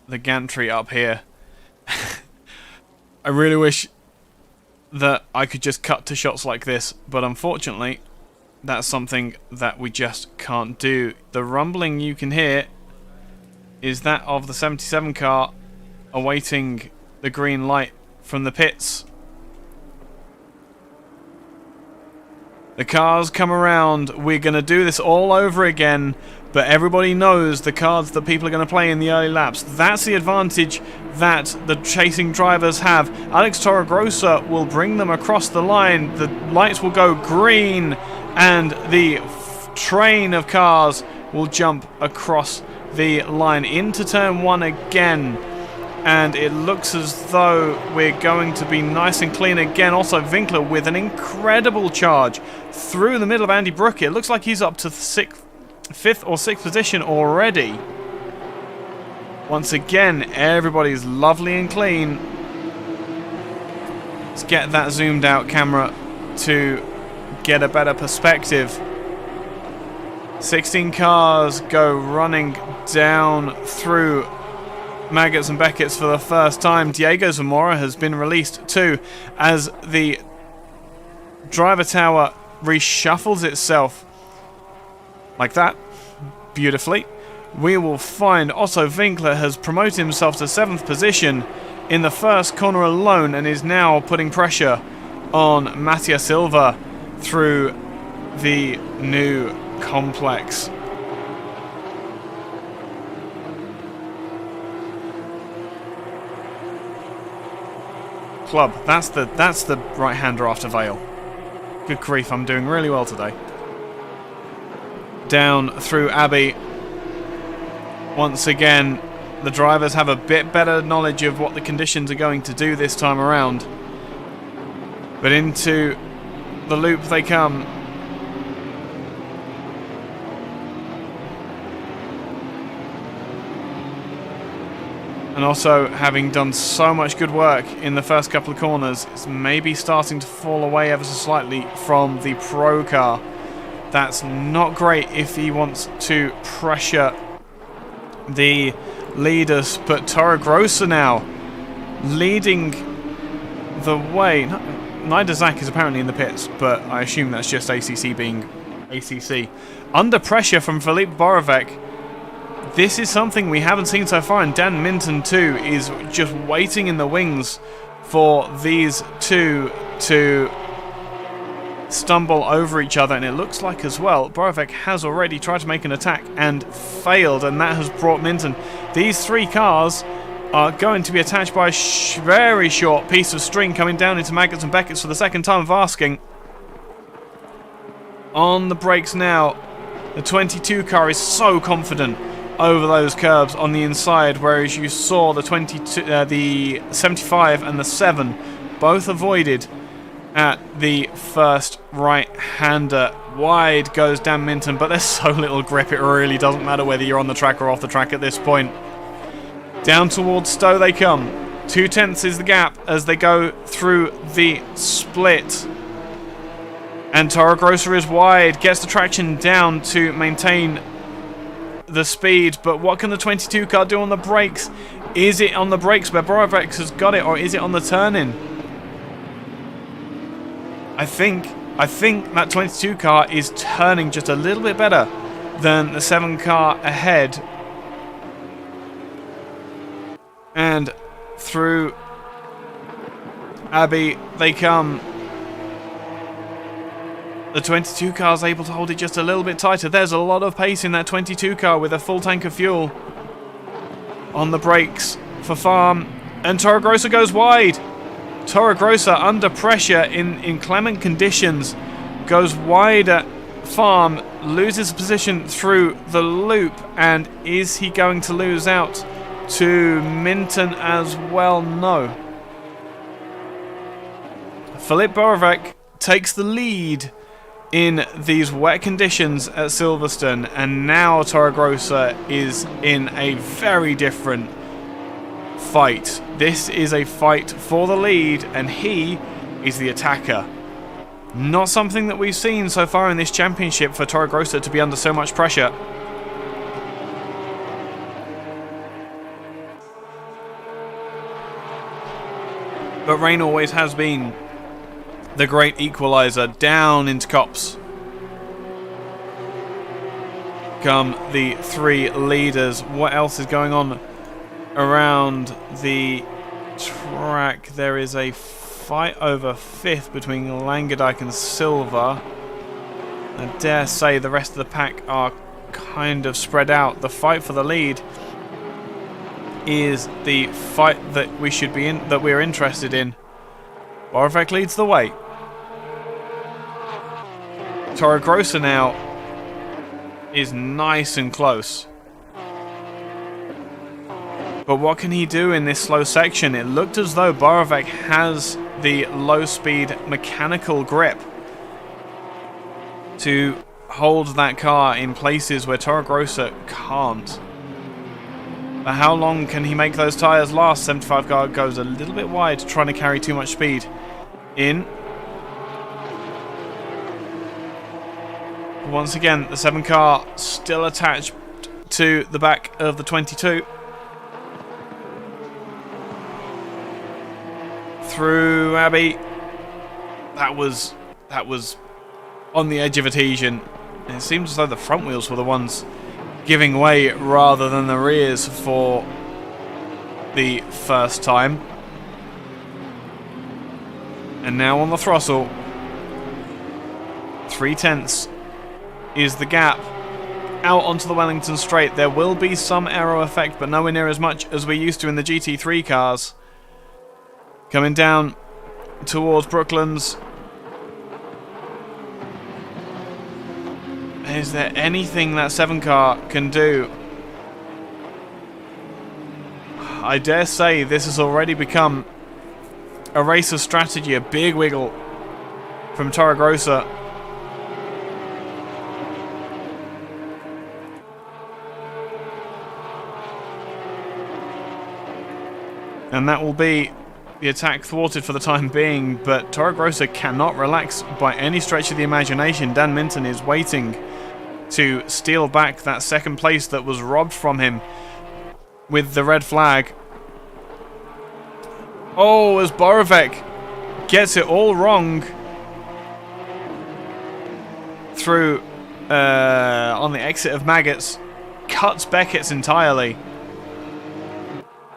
the gantry up here. I really wish that I could just cut to shots like this, but unfortunately that's something that we just can't do. The rumbling you can hear is that of the 77 car awaiting the green light from the pits. The cars come around. We're going to do this all over again, but everybody knows the cards that people are going to play in the early laps. That's the advantage that the chasing drivers have. Allex Torregrosa will bring them across the line. The lights will go green, and the train of cars will jump across the line into turn 1 again. And it looks as though we're going to be nice and clean again. Also, Winkler with an incredible charge through the middle of Andy Brook. It looks like he's up to 5th or 6th position already. Once again, everybody's lovely and clean. Let's get that zoomed out camera to get a better perspective. 16 cars go running down through Maggots and Beckett's for the first time. Diego Zamora has been released too, as the driver tower reshuffles itself like that, beautifully. We will find Otto Winkler has promoted himself to 7th position in the first corner alone, and is now putting pressure on Mattia Silva through the new complex. Club, that's the right-hander after Vale. Good grief, I'm doing really well today. Down through Abbey. Once again, the drivers have a bit better knowledge of what the conditions are going to do this time around. But into the loop they come. And also, having done so much good work in the first couple of corners, it's maybe starting to fall away ever so slightly from the pro car. That's not great if he wants to pressure the leaders. But Torregrosa now leading the way. Neither Zach is apparently in the pits, but I assume that's just ACC being ACC. Under pressure from Filip Borovec. This is something we haven't seen so far, and Dan Minton too is just waiting in the wings for these two to stumble over each other. And it looks like as well Borovec has already tried to make an attack and failed, and that has brought Minton. These three cars are going to be attached by a very short piece of string coming down into Maggots and Beckett's for the second time of asking. On the brakes now. The 22 car is so confident over those curbs on the inside, whereas you saw the 75 and the 7 both avoided at the first right-hander. Wide goes Dan Minton, but there's so little grip it really doesn't matter whether you're on the track or off the track at this point. Down towards Stowe they come. 2/10 is the gap as they go through the split. And Torregrosa is wide, gets the traction down to maintain the speed, but what can the 22 car do on the brakes? Is it on the brakes where Borovec has got it, or is it on the turn-in? I think that 22 car is turning just a little bit better than the 7 car ahead. And through Abbey they come. The 22 car is able to hold it just a little bit tighter. There's a lot of pace in that 22 car with a full tank of fuel. On the brakes for Farm. And Torregrosa goes wide. Torregrosa under pressure in inclement conditions goes wide at Farm loses position through the loop, and is he going to lose out to Minton as well? No. Filip Borovic takes the lead in these wet conditions at Silverstone, and now Torregrosa is in a very different fight. This is a fight for the lead, and he is the attacker. Not something that we've seen so far in this championship for Torregrosa to be under so much pressure. But rain always has been the great equalizer. Down into Copse come the three leaders. What else is going on around the track? There is a fight over fifth between Langendijk and Silva. I dare say the rest of the pack are kind of spread out. The fight for the lead is the fight that we should be in, that we're interested in. Borovic leads the way. Torregrosa now is nice and close. But what can he do in this slow section? It looked as though Borovic has the low-speed mechanical grip to hold that car in places where Torregrosa can't. But how long can he make those tyres last? 75 car goes a little bit wide, trying to carry too much speed in. Once again, the 7 car still attached to the back of the 22. Through Abbey. That was on the edge of adhesion. And it seems as though the front wheels were the ones giving way rather than the rears for the first time. And now on the throttle, 3/10 is the gap out onto the Wellington Straight. There will be some aero effect, but nowhere near as much as we're used to in the GT3 cars. Coming down towards Brooklands. Is there anything that 7 car can do? I dare say this has already become a race of strategy, a big wiggle from Torregrosa. And that will be the attack thwarted for the time being, but Torregrosa cannot relax by any stretch of the imagination. Dan Minton is waiting to steal back that second place that was robbed from him with the red flag. Oh, as Borovic gets it all wrong through on the exit of Maggots, cuts Beckett's entirely,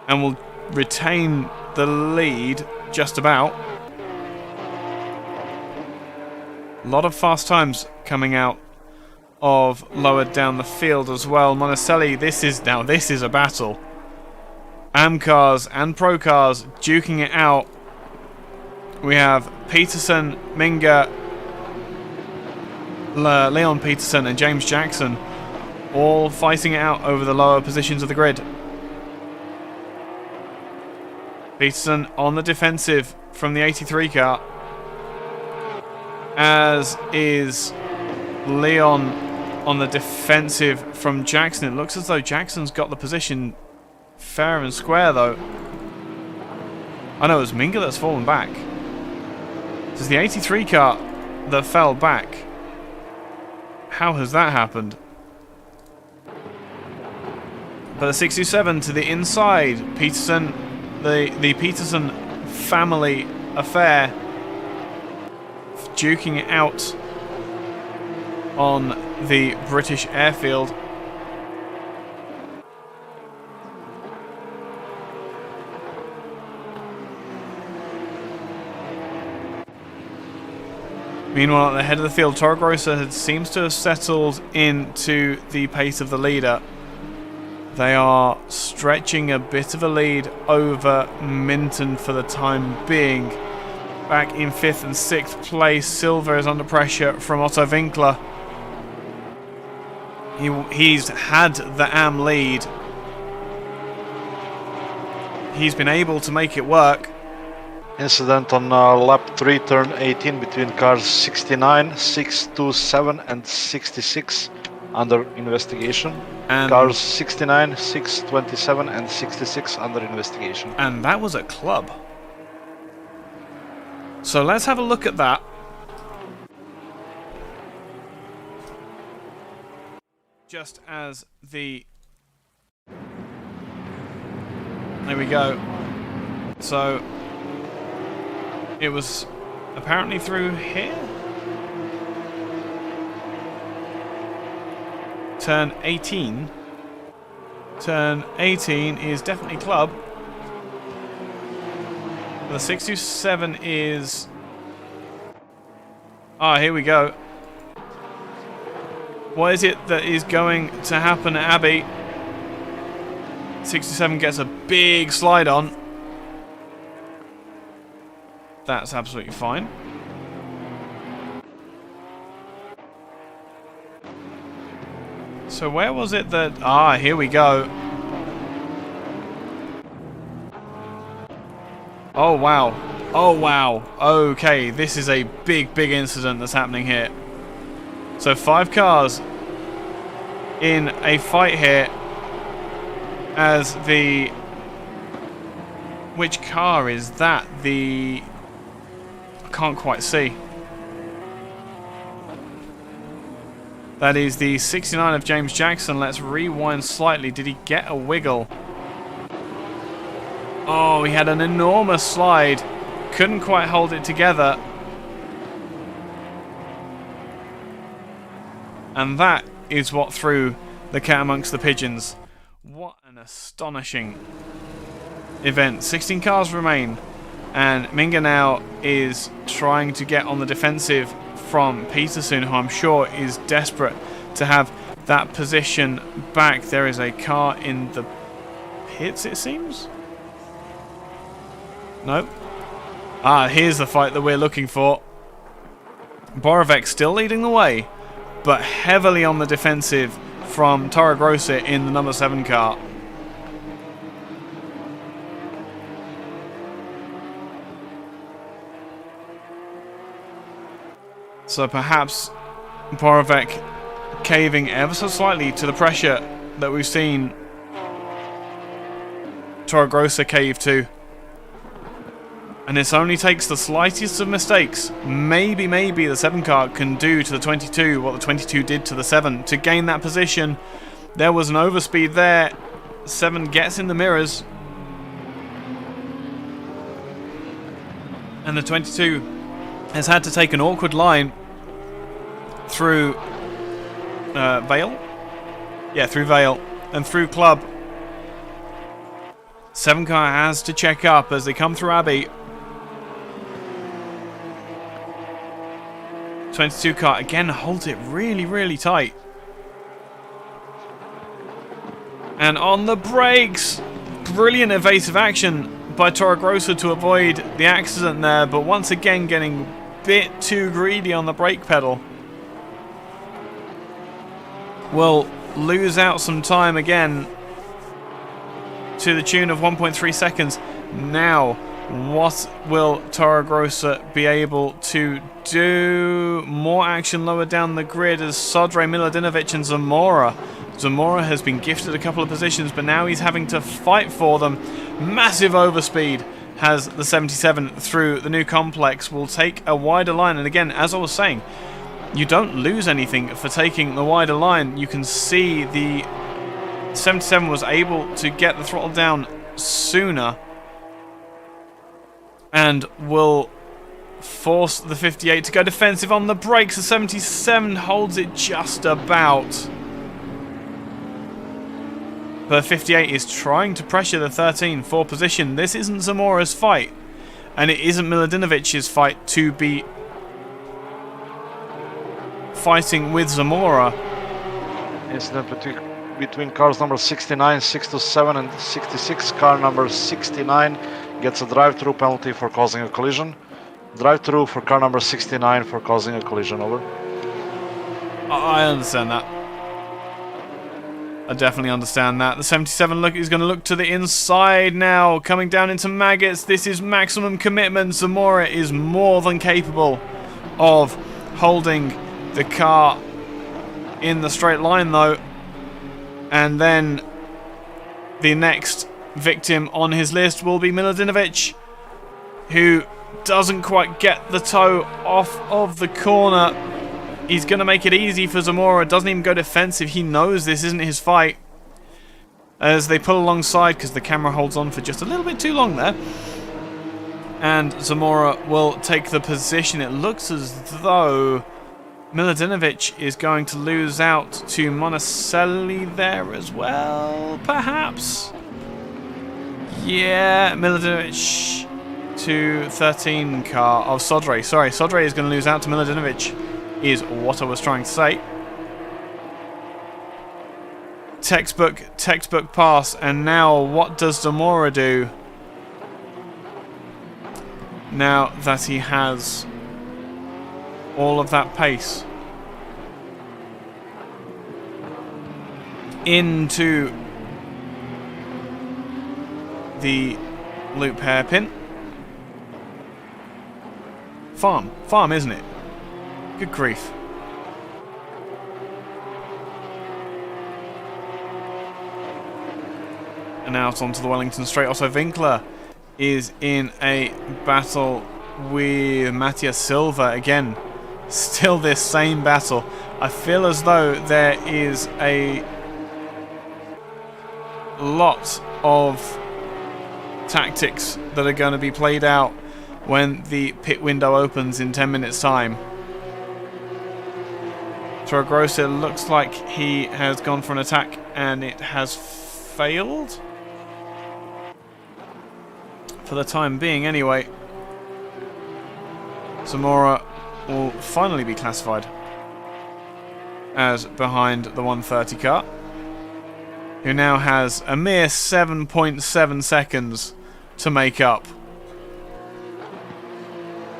and will retain the lead just about. A lot of fast times coming out of lower down the field as well. Monticelli, this is a battle. AM cars and pro cars duking it out. We have Peterson, Minga, Leon Peterson and James Jackson all fighting it out over the lower positions of the grid. Peterson on the defensive from the 83 car, as is Leon on the defensive from Jackson. It looks as though Jackson's got the position fair and square though. I know it was Minga that's fallen back. This is the 83 car that fell back. How has that happened? But the 627 to the inside. Peterson, the Peterson family affair, duking it out on the British airfield. Meanwhile, at the head of the field, Torregrosa seems to have settled into the pace of the leader. They are stretching a bit of a lead over Minton for the time being. Back in 5th and 6th place, Silva is under pressure from Otto Winkler. He's had the AM lead. He's been able to make it work. Incident on lap 3, turn 18 between cars 69, 627 and 66 under investigation. And cars 69, 627 and 66 under investigation. And that was at club. So let's have a look at that. Just as the... There we go. So it was apparently through here. Turn 18. Turn 18 is definitely club. The 627 is... Ah, here we go. What is it that is going to happen at Abbey? 67 gets a big slide on. That's absolutely fine. So where was it that... Ah, here we go. Oh, wow. Oh, wow. Okay, this is a big, big incident that's happening here. So 5 cars in a fight here as the... Which car is that? The... I can't quite see. That is the 69 of James Jackson. Let's rewind slightly. Did he get a wiggle? Oh, he had an enormous slide. Couldn't quite hold it together. And that is what threw the cat amongst the pigeons. What an astonishing event. 16 cars remain. And Minga now is trying to get on the defensive from Peterson, who I'm sure is desperate to have that position back. There is a car in the pits, it seems? No. Ah, here's the fight that we're looking for. Borovec still leading the way, but heavily on the defensive from Torregrosa in the number 7 car. So perhaps Borovec caving ever so slightly to the pressure that we've seen Torregrosa cave to. And this only takes the slightest of mistakes. Maybe the 7 car can do to the 22 what the 22 did to the 7 to gain that position. There was an overspeed there. 7 gets in the mirrors. And the 22 has had to take an awkward line through Vale? Yeah, through Vale and through Club. 7 car has to check up as they come through Abbey. 22 car again holds it really, really tight. And on the brakes, brilliant evasive action by Torregrosa to avoid the accident there, but once again getting a bit too greedy on the brake pedal. Will lose out some time again to the tune of 1.3 seconds. Now, what will Torregrosa be able to do? More action lower down the grid as Sodre, Miladinovic and Zamora. Zamora has been gifted a couple of positions, but now he's having to fight for them. Massive overspeed has the 77 through the new complex. Will take a wider line, and again, as I was saying, you don't lose anything for taking the wider line. You can see the 77 was able to get the throttle down sooner and will force the 58 to go defensive on the brakes. The 77 holds it just about. But 58 is trying to pressure the 13 for position. This isn't Zamora's fight, and it isn't Miladinovic's fight to be fighting with Zamora. Incident between cars number 69, 627 and 66. Car number 69 gets a drive-through penalty for causing a collision. Drive-through for car number 69 for causing a collision. Over. I understand that. I definitely understand that. The 77 is going to look to the inside now, coming down into maggots. This is maximum commitment. Zamora is more than capable of holding the car in the straight line, though. And then the next victim on his list will be Miladinovic, who doesn't quite get the toe off of the corner. He's going to make it easy for Zamora. Doesn't even go defensive. He knows this isn't his fight. As they pull alongside, because the camera holds on for just a little bit too long there. And Zamora will take the position. It looks as though Miladinovic is going to lose out to Monticelli there as well, perhaps? Yeah, Miladinovic to 13 car of Sodre. Sorry, Sodre is going to lose out to Miladinovic, is what I was trying to say. Textbook pass, and now what does Zamora do? Now that he has all of that pace. Into the loop hairpin. Farm, isn't it? Good grief. And out onto the Wellington straight. Also, Winkler is in a battle with Matthias Silva again. Still this same battle. I feel as though there is a lot of tactics that are going to be played out when the pit window opens in 10 minutes time. Torregrosa looks like he has gone for an attack and it has failed. For the time being anyway. Zamora will finally be classified as behind the 130 car, who now has a mere 7.7 seconds to make up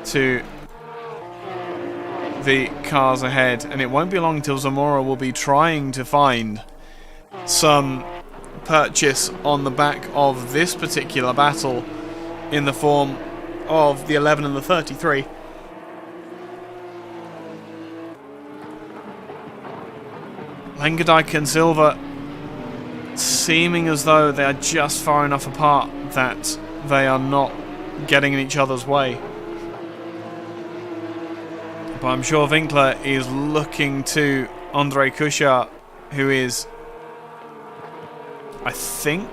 to the cars ahead, and it won't be long till Zamora will be trying to find some purchase on the back of this particular battle in the form of the 11 and the 33. Langadike and Silva seeming as though they are just far enough apart that they are not getting in each other's way. But I'm sure Winkler is looking to Andre Kuchar, who is, I think,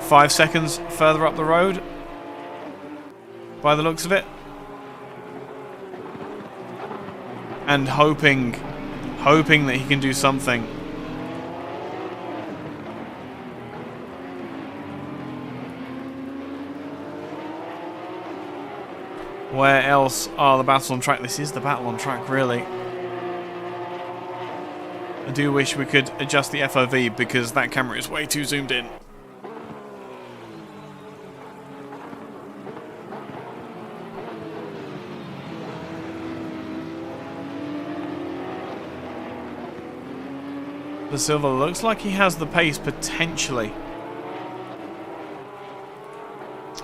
5 seconds further up the road, by the looks of it. And hoping that he can do something. Where else are the battles on track? This is the battle on track, really. I do wish we could adjust the FOV because that camera is way too zoomed in. The Silva looks like he has the pace potentially.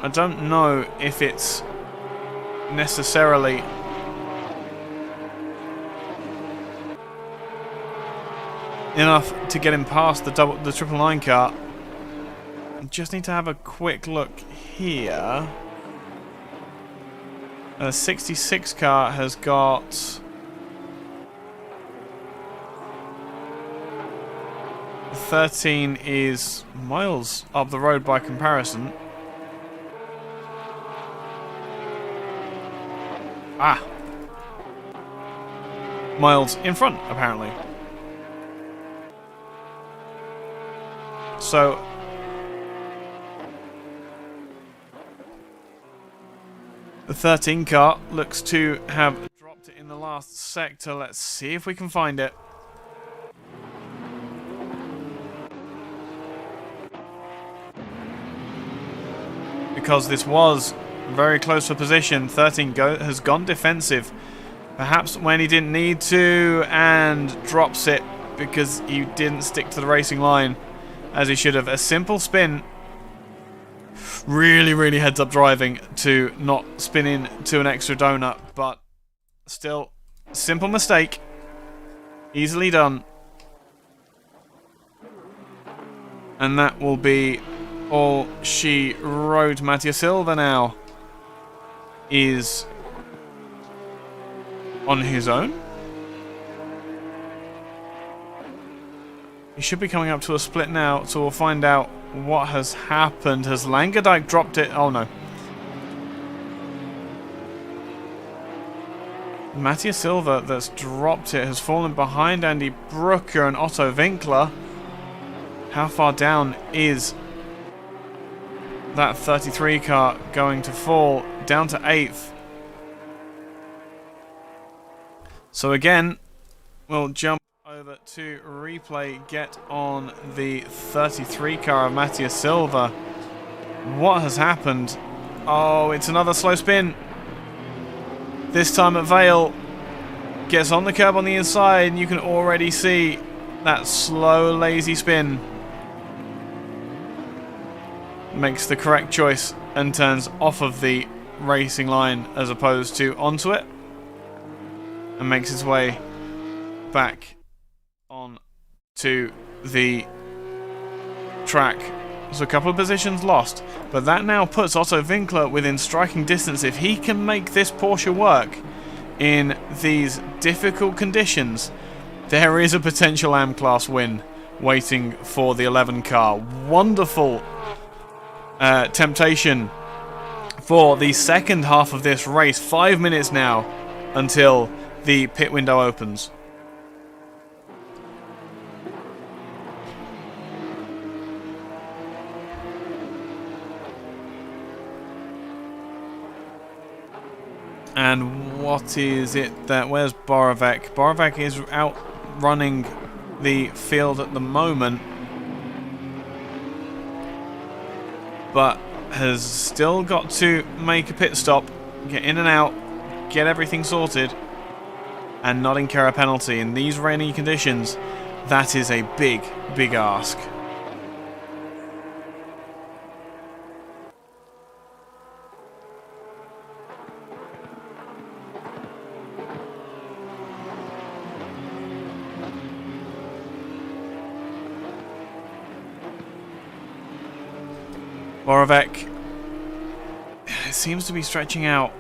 I don't know if it's necessarily enough to get him past the 999 car. I just need to have a quick look here. The 66 car has got 13 is miles up the road by comparison. Miles in front, apparently. So the 13 car looks to have dropped it in the last sector. Let's see if we can find it. Because this was very close for position. 13 has gone defensive. Perhaps when he didn't need to, and drops it because he didn't stick to the racing line as he should have. A simple spin. Really, really heads up driving to not spin into an extra donut, but still, simple mistake. Easily done. And that will be all she wrote. Mattia Silva now is on his own. He should be coming up to a split now, so we'll find out what has happened. Has Langendijk dropped it? Oh no. Mattia Silva that's dropped it has fallen behind Andy Brooker and Otto Winkler. How far down is that 33 car going to fall? Down to 8th. So again, we'll jump over to replay, get on the 33 car of Mattia Silva. What has happened? Oh, it's another slow spin. This time at Vale. Gets on the curb on the inside, and you can already see that slow, lazy spin. Makes the correct choice and turns off of the racing line as opposed to onto it. And makes his way back on to the track. So a couple of positions lost, but that now puts Otto Winkler within striking distance. If he can make this Porsche work in these difficult conditions, there is a potential AM-class win waiting for the 11 car. Wonderful temptation for the second half of this race. 5 minutes now until the pit window opens. And what is it that... Where's Borovec? Borovec is outrunning the field at the moment, but has still got to make a pit stop, get in and out, get everything sorted, and not incur a penalty. In these rainy conditions, that is a big, big ask. Borovec seems to be stretching out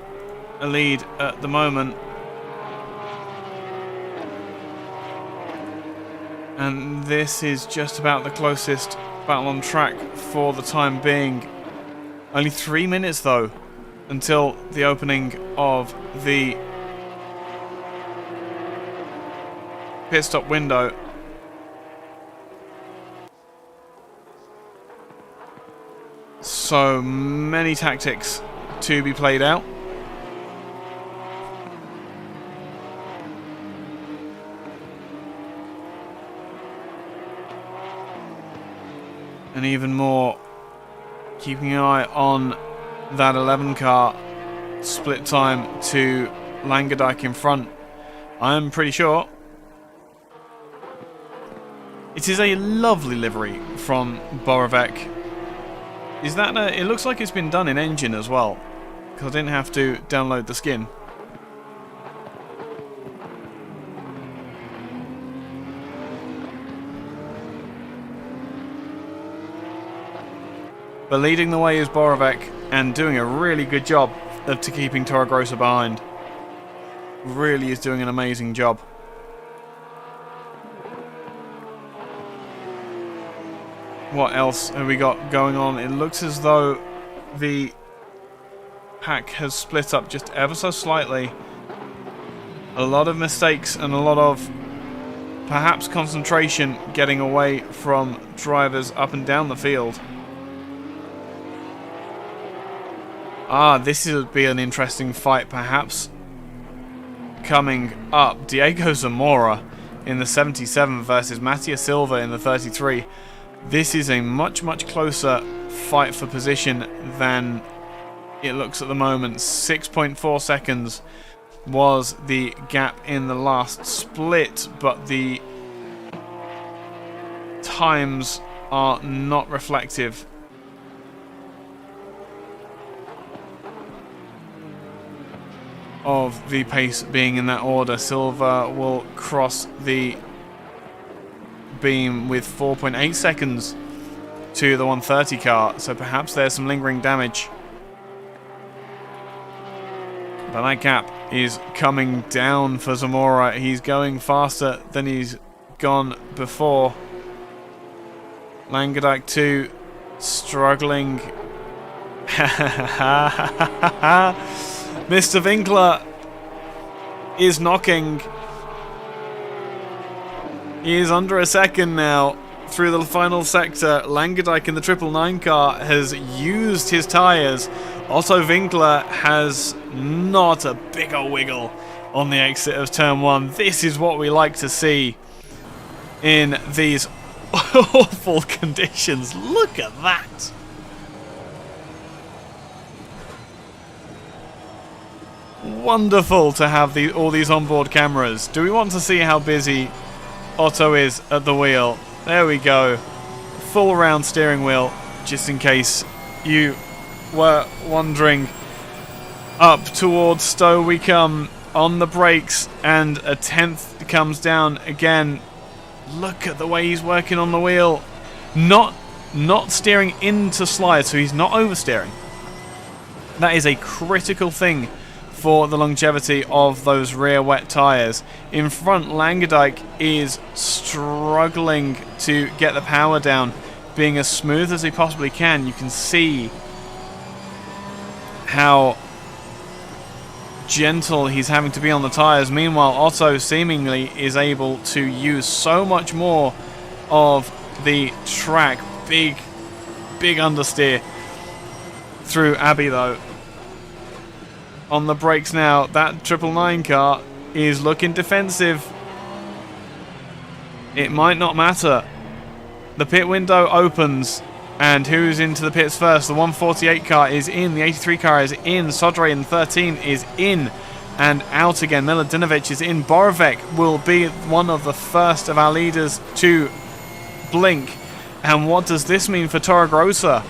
a lead at the moment. And this is just about the closest battle on track for the time being. Only 3 minutes though until the opening of the pit stop window. So many tactics to be played out. And even more, keeping an eye on that 11 car, split time to Langendijk in front. I'm pretty sure it is a lovely livery from Borovec. Is that it looks like it's been done in engine as well, because I didn't have to download the skin. But leading the way is Borovec, and doing a really good job of keeping Torregrosa behind. Really is doing an amazing job. What else have we got going on? It looks as though the pack has split up just ever so slightly. A lot of mistakes and a lot of perhaps concentration getting away from drivers up and down the field. This would be an interesting fight perhaps. Coming up, Diego Zamora in the 77 versus Mattia Silva in the 33. This is a much, much closer fight for position than it looks at the moment. 6.4 seconds was the gap in the last split, but the times are not reflective of the pace being in that order. Silva will cross the beam with 4.8 seconds to the 130 car, so perhaps there's some lingering damage. But that gap is coming down for Zamora. He's going faster than he's gone before. Langadijk 2 struggling. Mr. Winkler is knocking. He is under a second now through the final sector. Langadijk in the 999 car has used his tyres. Otto Winkler has not a bigger wiggle on the exit of turn 1. This is what we like to see in these awful conditions. Look at that. Wonderful to have all these onboard cameras. Do we want to see how busy Otto is at the wheel? There we go. Full round steering wheel, just in case you were wondering. Up towards Stowe we come on the brakes, and a 10th comes down again. Look at the way he's working on the wheel. Not steering into slides, so he's not oversteering. That is a critical thing for the longevity of those rear wet tyres. In front, Langadijk is struggling to get the power down, being as smooth as he possibly can. You can see how gentle he's having to be on the tyres. Meanwhile, Otto seemingly is able to use so much more of the track. Big understeer through Abbey though. On the brakes now, that 999 car is looking defensive. It might not matter. The pit window opens, and who's into the pits first? The 148 car is in, the 83 car is in, Sodre in 13 is in and out again. Miladinovic is in. Borovic will be one of the first of our leaders to blink. And what does this mean for Torregrosa?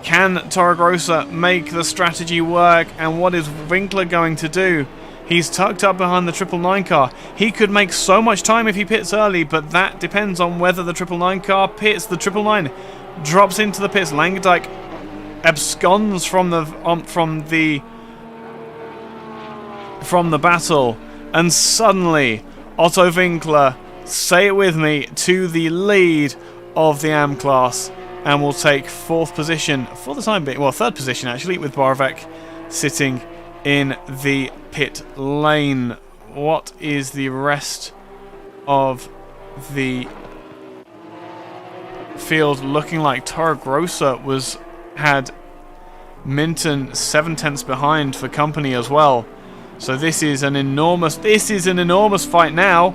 Can Torregrosa make the strategy work? And what is Winkler going to do? He's tucked up behind the 999 car. He could make so much time if he pits early, but that depends on whether the 999 car pits. The 999 drops into the pits. Langadijk absconds from the battle, and suddenly Otto Winkler, say it with me, to the lead of the AM class, and will take 4th position for the time being. Well, 3rd position actually, with Borovic sitting in the pit lane. What is the rest of the field looking like? Torregrosa had Minton 7/10 behind for company as well. So this is an enormous fight now.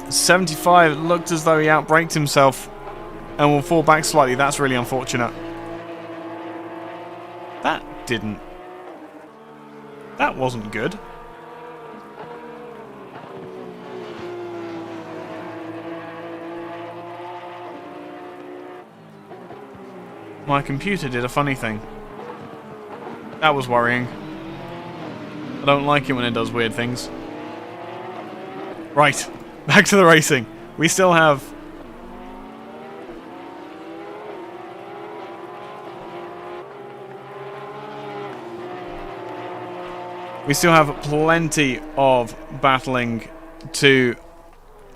75 looked as though he outbraked himself and will fall back slightly. That's really unfortunate. That wasn't good. My computer did a funny thing. That was worrying. I don't like it when it does weird things. Right, back to the racing. We still have plenty of battling to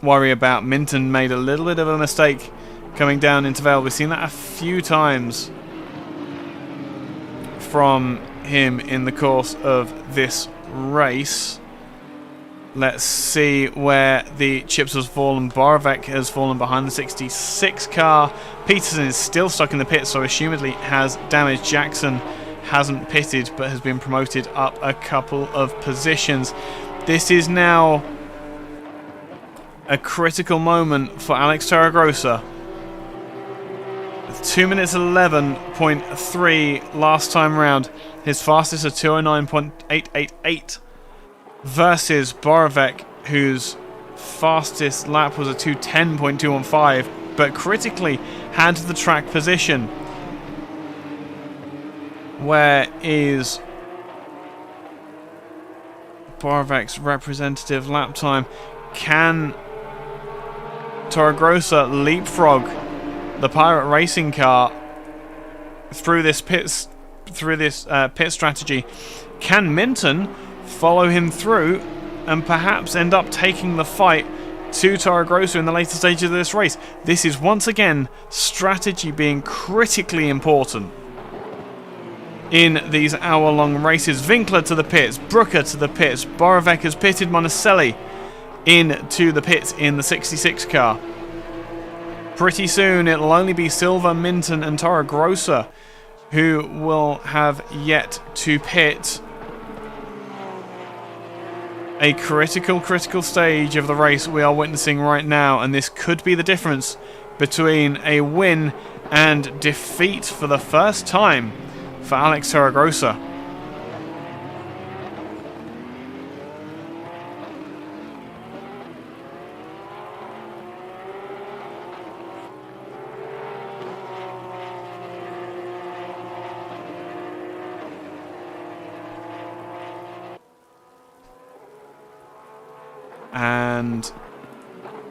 worry about. Minton made a little bit of a mistake coming down into Vale. We've seen that a few times from him in the course of this race. Let's see where the chips has fallen. Borovic has fallen behind the 66 car. Peterson is still stuck in the pit, so assumedly has damage. Jackson hasn't pitted but has been promoted up a couple of positions. This is now a critical moment for Allex Torregrosa. 2 minutes 11.3 last time round. His fastest at 209.888 versus Borovic, whose fastest lap was a 2:10.215, but critically had the track position. Where is Borovec's representative lap time? Can Torregrosa leapfrog the Pirate racing car through this pit strategy? Can Minton follow him through and perhaps end up taking the fight to Torregrosa in the later stages of this race? This is once again strategy being critically important in these hour-long races. Winkler to the pits, Brooker to the pits, Borovec has pitted Monticelli into the pits in the 66 car. Pretty soon it'll only be Silva, Minton and Torregrosa who will have yet to pit. A critical stage of the race we are witnessing right now, and this could be the difference between a win and defeat for the first time for Allex Torregrosa. And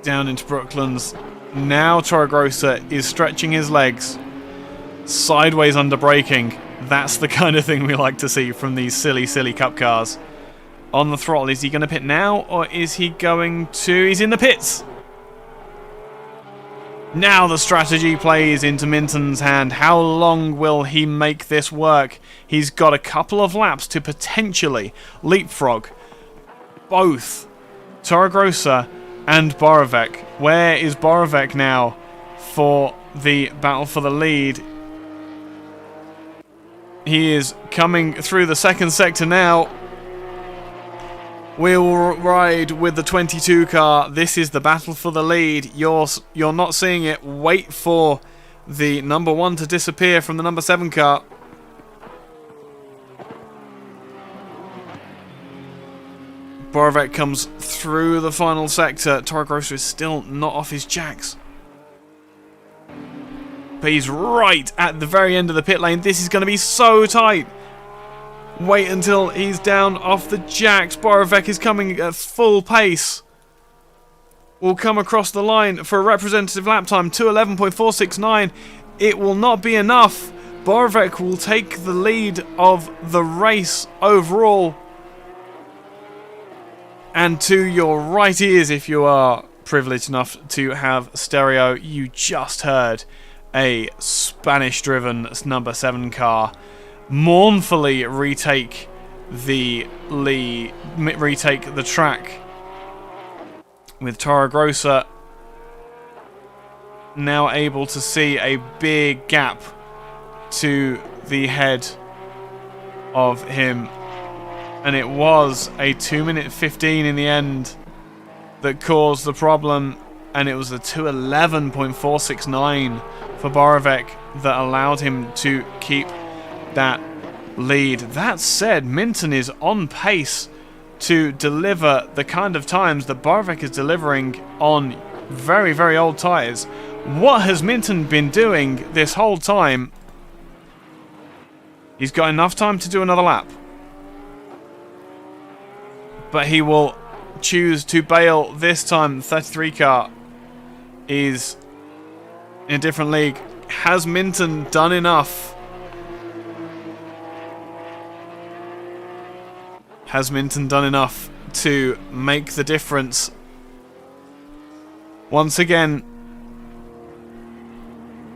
down into Brooklands. Now Torregrosa is stretching his legs. Sideways under braking. That's the kind of thing we like to see from these silly cup cars. On the throttle. Is he going to pit now, or is he going to... He's in the pits! Now the strategy plays into Minton's hand. How long will he make this work? He's got a couple of laps to potentially leapfrog both Torregrosa and Borovec. Where is Borovec now for the battle for the lead? He is coming through the second sector now. We will ride with the 22 car. This is the battle for the lead. You're not seeing it. Wait for the number 1 to disappear from the number 7 car. Borovec comes through the final sector. Torregrosa is still not off his jacks. But he's right at the very end of the pit lane. This is going to be so tight. Wait until he's down off the jacks. Borovec is coming at full pace. Will come across the line for a representative lap time, 2:11.469. It will not be enough. Borovec will take the lead of the race overall. And to your right ears, if you are privileged enough to have stereo, you just heard a Spanish-driven number 7 car mournfully retake the lead, retake the track, with Torregrosa now able to see a big gap to the head of him. And it was a 2:15 in the end that caused the problem, and it was a 2:11.469 for Borovec that allowed him to keep that lead. That said, Minton is on pace to deliver the kind of times that Borovec is delivering on very, very old tyres. What has Minton been doing this whole time? He's got enough time to do another lap, but he will choose to bail this time. The 33 car is in a different league. Has Minton done enough? Has Minton done enough to make the difference? Once again,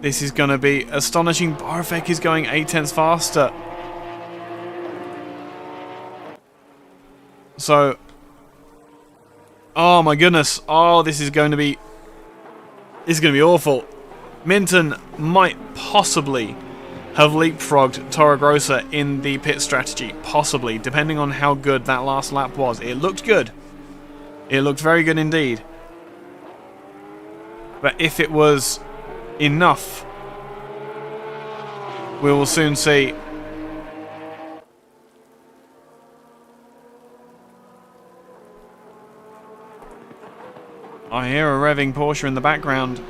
this is going to be astonishing. Borovec is going 8 tenths faster. So, oh my goodness. Oh, this is going to be awful. Minton might possibly have leapfrogged Torregrosa in the pit strategy. Possibly, depending on how good that last lap was. It looked good. It looked very good indeed. But if it was enough, we will soon see. I hear a revving Porsche in the background.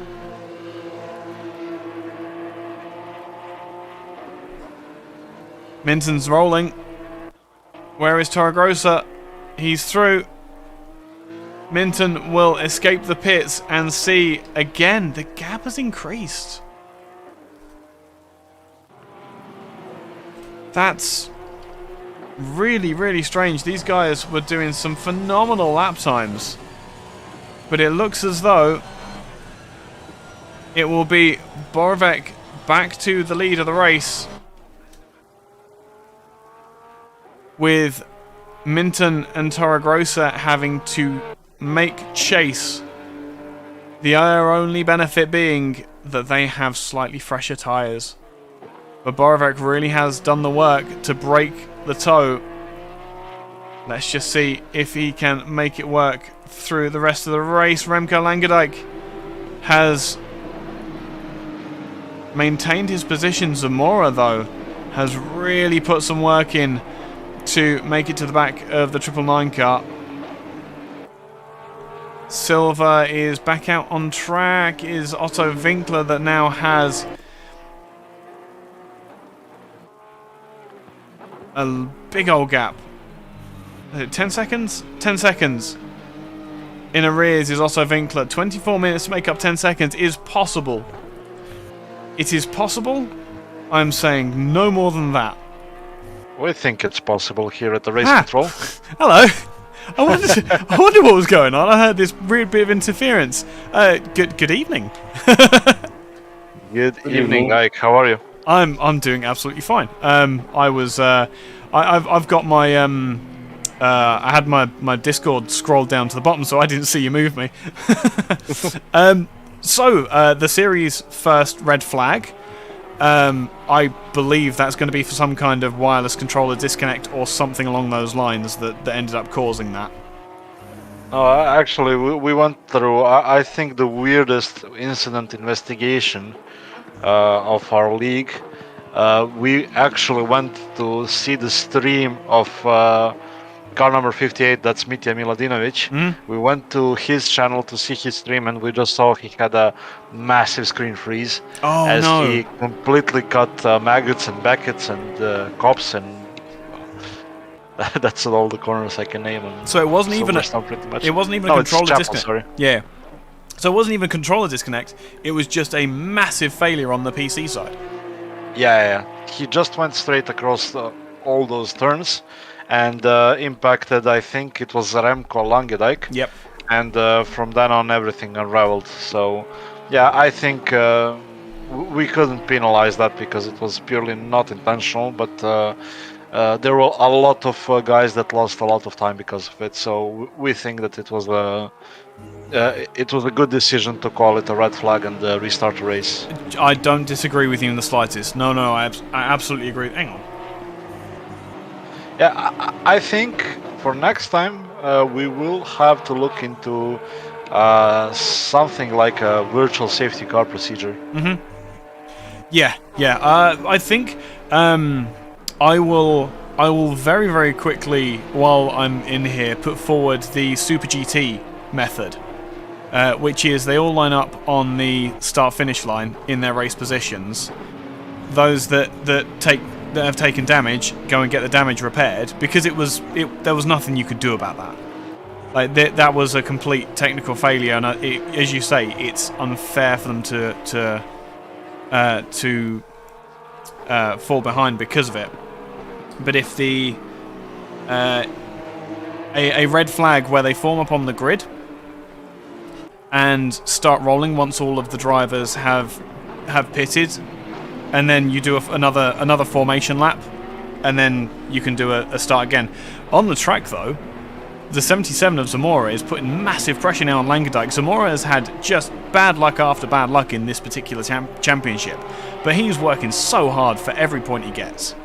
Minton's rolling. Where is Torregrosa? He's through. Minton will escape the pits and see again the gap has increased. That's really, really strange. These guys were doing some phenomenal lap times. But it looks as though it will be Borovec back to the lead of the race, with Minton and Torregrosa having to make chase. The only benefit being that they have slightly fresher tyres. But Borovec really has done the work to break the toe. Let's just see if he can make it work through the rest of the race. Remco Langendijk has maintained his position. Zamora, though, has really put some work in to make it to the back of the 999 car. Silva is back out on track. Is Otto Winkler that now has a big old gap. 10 seconds? 10 seconds. In arrears is Otto Winkler. 24 minutes to make up 10 seconds is possible. It is possible. I'm saying no more than that. We think it's possible here at the race control. Hello. I wonder what was going on. I heard this weird bit of interference. Good evening. Good evening, Ike. How are you? I'm doing absolutely fine. I've got my I had my Discord scrolled down to the bottom, so I didn't see you move me. So the series first red flag. I believe that's going to be for some kind of wireless controller disconnect or something along those lines that ended up causing that. Actually, we went through, I think, the weirdest incident investigation of our league. We actually went to see the stream of car number 58, that's Mitja Miladinovic. We went to his channel to see his stream, and we just saw he had a massive screen freeze as he completely cut maggots and Beckett's and cops, and that's all the corners I can name. So it wasn't even a controller disconnect. Sorry. Yeah. So it wasn't even a controller disconnect. It was just a massive failure on the PC side. Yeah. He just went straight across all those turns and impacted, I think it was Remco Langendijk. Yep. And from then on, everything unraveled. So, yeah, I think we couldn't penalize that because it was purely not intentional. But there were a lot of guys that lost a lot of time because of it. So we think that it was a good decision to call it a red flag and restart the race. I don't disagree with you in the slightest. No, I absolutely agree. Hang on. Yeah, I think for next time we will have to look into something like a virtual safety car procedure. Yeah. I think I will very, very quickly, while I'm in here, put forward the Super GT method, which is they all line up on the start-finish line in their race positions. Those that have taken damage go and get the damage repaired, because there was nothing you could do about that. Like that was a complete technical failure, and as you say, it's unfair for them to fall behind because of it. But if a red flag where they form up on the grid and start rolling once all of the drivers have pitted, and then you do another formation lap, and then you can do a start again. On the track, though, the 77 of Zamora is putting massive pressure now on Langendijk. Zamora has had just bad luck after bad luck in this particular championship, but he's working so hard for every point he gets.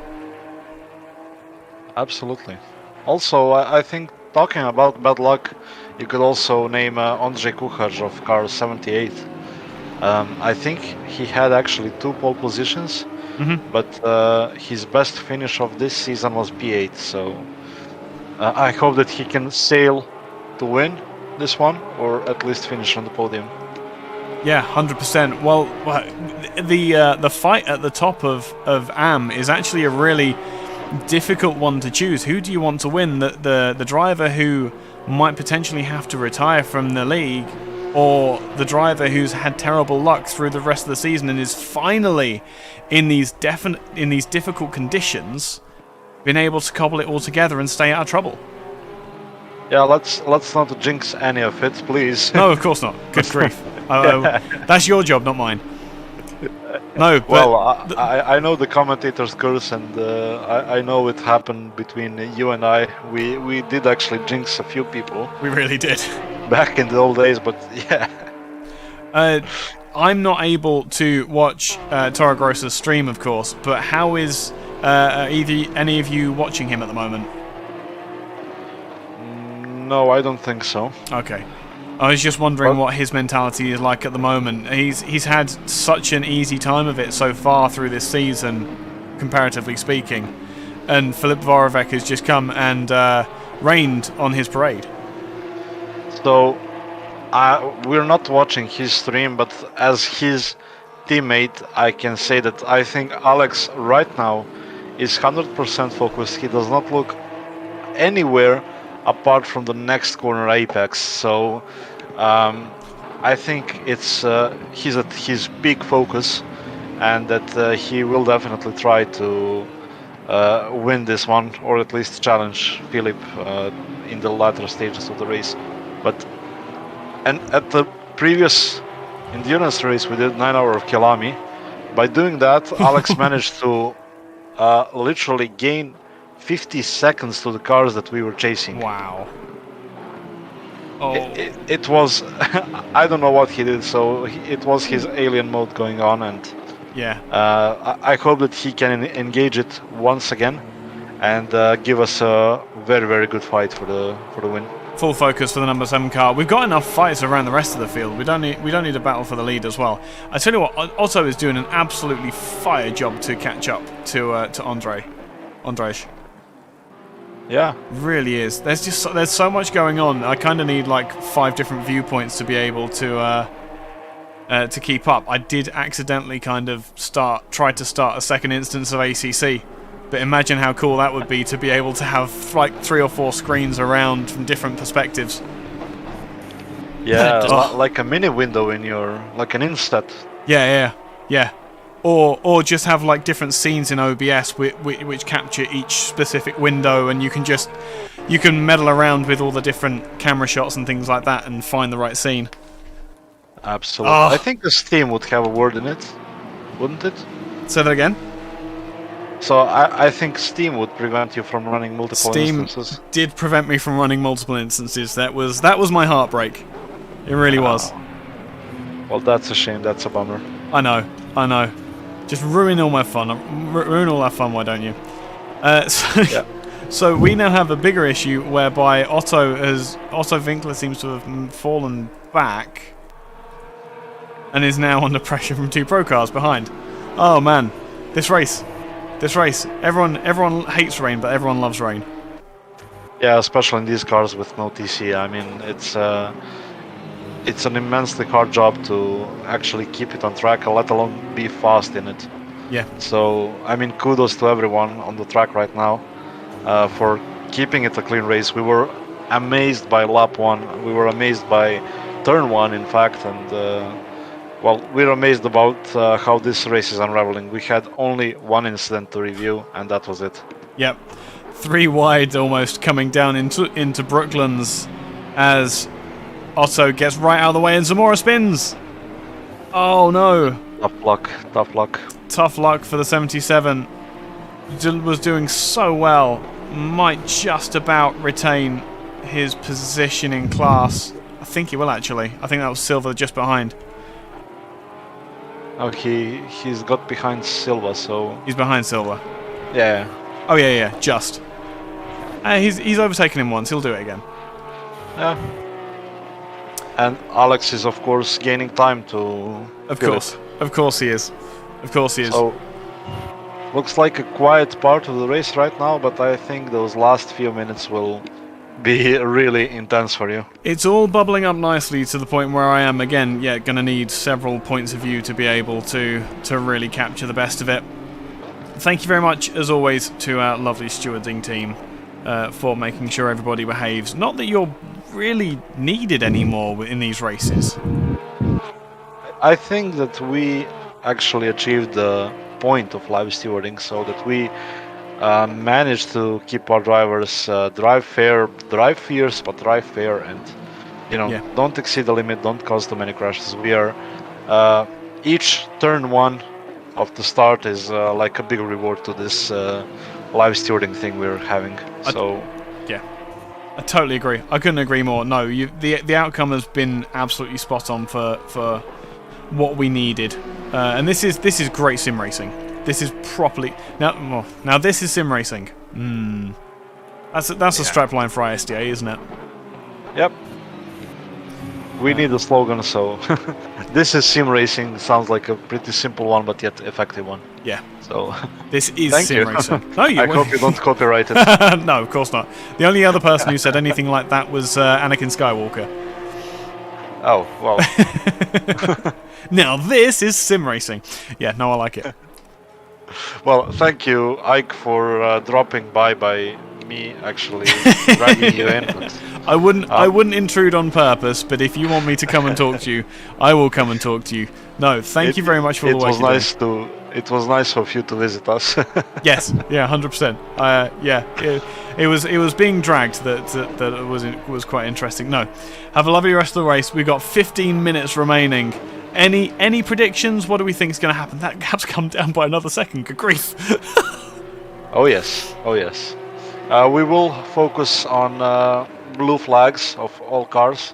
Absolutely. Also, I think talking about bad luck, you could also name Andrzej Kucharz of car 78. I think he had actually 2 pole positions, but his best finish of this season was P8. So I hope that he can sail to win, this one, or at least finish on the podium. Yeah, 100%. Well, the fight at the top of AM is actually a really difficult one to choose. Who do you want to win? The driver who might potentially have to retire from the league, or the driver who's had terrible luck through the rest of the season and is finally in these difficult conditions been able to cobble it all together and stay out of trouble? Yeah, let's not jinx any of it, please. No, of course not. Good grief. That's your job, not mine. No, but well, I know the commentator's curse, and I know it happened between you and I. We did actually jinx a few people. We really did. Back in the old days, but yeah. I'm not able to watch Torregrosa's stream, of course, but how is any of you watching him at the moment? No, I don't think so. Okay. I was just wondering what his mentality is like at the moment. He's had such an easy time of it so far through this season, comparatively speaking. And Filip Vorovek has just come and rained on his parade. So, we're not watching his stream, but as his teammate, I can say that I think Alex right now is 100% focused. He does not look anywhere apart from the next corner apex. So I think it's he's at his peak focus, and that he will definitely try to win this one, or at least challenge Filip in the latter stages of the race. And at the previous endurance race we did 9 hours of Kilami. By doing that, Alex managed to literally gain 50 seconds to the cars that we were chasing. Wow. Oh. It was... I don't know what he did, so it was his alien mode going on, and yeah. I hope that he can engage it once again and give us a very, very good fight for the win. Full focus for the number 7 car. We've got enough fights around the rest of the field. We don't need a battle for the lead as well. I tell you what, Otto is doing an absolutely fire job to catch up to Andrej. Yeah, really is. There's so much going on. I kind of need like 5 different viewpoints to be able to keep up. I did accidentally kind of try to start a second instance of ACC. But imagine how cool that would be to be able to have like 3 or 4 screens around from different perspectives. Yeah, like a mini window in your, like an instat. Yeah. Or just have like different scenes in OBS which capture each specific window, and you can meddle around with all the different camera shots and things like that and find the right scene. Absolutely. I think the Steam would have a word in it, wouldn't it? Say that again? So I think Steam would prevent you from running multiple instances. Steam did prevent me from running multiple instances. That was my heartbreak. It really was. Well, that's a shame. That's a bummer. I know. Just ruin all my fun. Ruin all our fun, why don't you? So we now have a bigger issue whereby Otto Winkler seems to have fallen back and is now under pressure from 2 pro cars behind. Oh man, this race. Everyone hates rain, but everyone loves rain. Yeah, especially in these cars with no TC. I mean, it's an immensely hard job to actually keep it on track, let alone be fast in it. Yeah. So, I mean, kudos to everyone on the track right now for keeping it a clean race. We were amazed by lap 1. We were amazed by turn 1, in fact, and well, we're amazed about how this race is unraveling. We had only 1 incident to review, and that was it. Yep. 3 wide almost coming down into Brooklands as Otto gets right out of the way and Zamora spins. Oh no. Tough luck. Tough luck for the 77. Was doing so well. Might just about retain his position in class. I think he will actually. I think that was Silva just behind. Oh, he's got behind Silva, so... He's behind Silva. Yeah. Oh, yeah, just. He's overtaken him once, he'll do it again. Yeah. And Alex is, of course, gaining time to... Of course he is. So, looks like a quiet part of the race right now, but I think those last few minutes will be really intense for you. It's all bubbling up nicely to the point where I am, again, going to need several points of view to be able to really capture the best of it. Thank you very much, as always, to our lovely stewarding team for making sure everybody behaves. Not that you're really needed anymore in these races. I think that we actually achieved the point of live stewarding, so that we managed to keep our drivers drive fierce, but drive fair, and don't exceed the limit, don't cause too many crashes. We are each turn one of the start is like a big reward to this live stewarding thing we're having. I totally agree. I couldn't agree more. No, the outcome has been absolutely spot on for what we needed, and this is great sim racing. This is properly now. This is sim racing. That's a strapline for ISDA, isn't it? Yep. We need a slogan, so this is sim racing. Sounds like a pretty simple one, but yet effective one. Yeah. So this is sim racing. No, I hope you don't copyright it. No, of course not. The only other person who said anything like that was Anakin Skywalker. Oh well. Now this is sim racing. Yeah, no, I like it. Well, thank you, Ike, for dropping by me actually dragging you in. But, I wouldn't intrude on purpose, but if you want me to come and talk to you, I will come and talk to you. No, thank you very much for the work you're doing. It was nice of you to visit us. Yes, yeah, 100%. It was being dragged that was quite interesting. No, have a lovely rest of the race. We've got 15 minutes remaining. Any predictions? What do we think is going to happen? That gap's come down by another second. Good grief. Oh yes. We will focus on blue flags of all cars,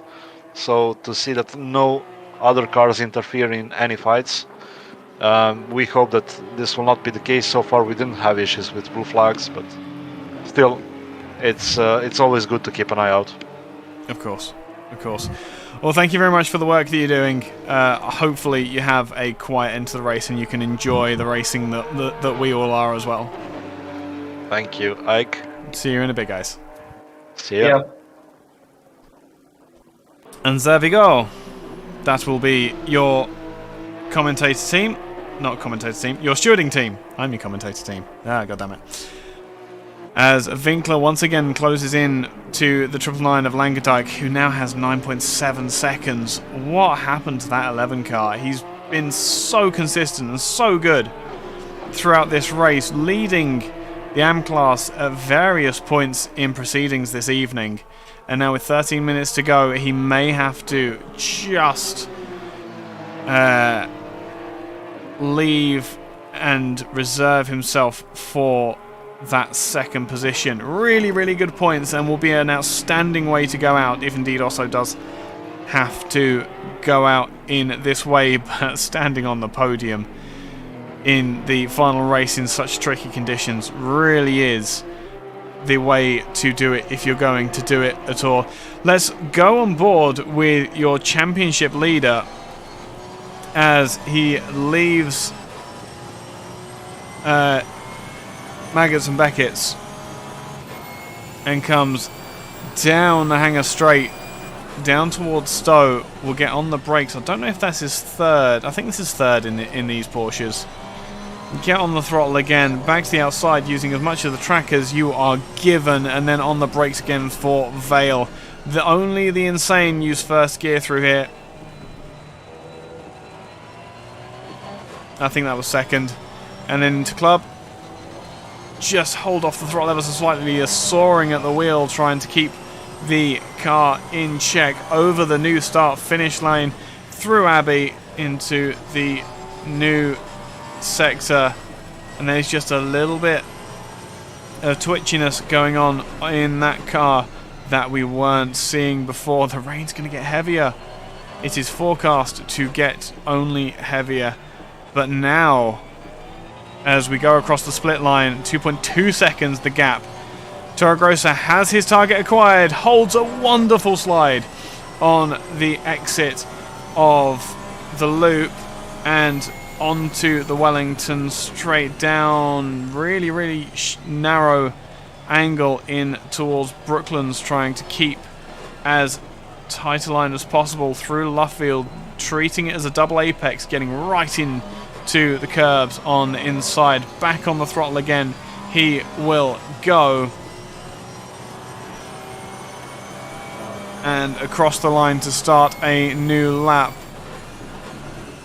so to see that no other cars interfere in any fights. We hope that this will not be the case. So far we didn't have issues with blue flags, but still, it's always good to keep an eye out. Of course. Well, thank you very much for the work that you're doing. Hopefully you have a quiet end to the race and you can enjoy the racing that we all are as well. Thank you, Ike. See you in a bit, guys. See ya. And there we go. That will be your commentator team. Not commentator team. Your stewarding team. I'm your commentator team. Goddammit. As Winkler once again closes in to the 999 of Langendijk, who now has 9.7 seconds. What happened to that 11 car? He's been so consistent and so good throughout this race, leading the AM class at various points in proceedings this evening. And now with 13 minutes to go, he may have to just leave and reserve himself for that second position. Really good points, and will be an outstanding way to go out, if indeed also does have to go out in this way. But standing on the podium in the final race in such tricky conditions really is the way to do it, if you're going to do it at all. Let's go on board with your championship leader as he leaves Maggots and Beckett's and comes down the hangar straight down towards Stowe. Will get on the brakes. I don't know if that's his third. I think this is third in these Porsches. Get on the throttle again, back to the outside, using as much of the track as you are given, and then on the brakes again for Vale. Only the insane use first gear through here. I think that was second. And then into club. Just hold off the throttle ever so slightly. You're soaring at the wheel, trying to keep the car in check over the new start finish line, through Abbey into the new sector, and there's just a little bit of twitchiness going on in that car that we weren't seeing before. The rain's going to get heavier. It is forecast to get only heavier, but now as we go across the split line, 2.2 seconds the gap. Torregrosa has his target acquired, holds a wonderful slide on the exit of the loop and onto the Wellington, straight down. Really narrow angle in towards Brooklands, trying to keep as tight a line as possible through Luffield, treating it as a double apex, getting right into the curbs on the inside. Back on the throttle again, he will go. And across the line to start a new lap.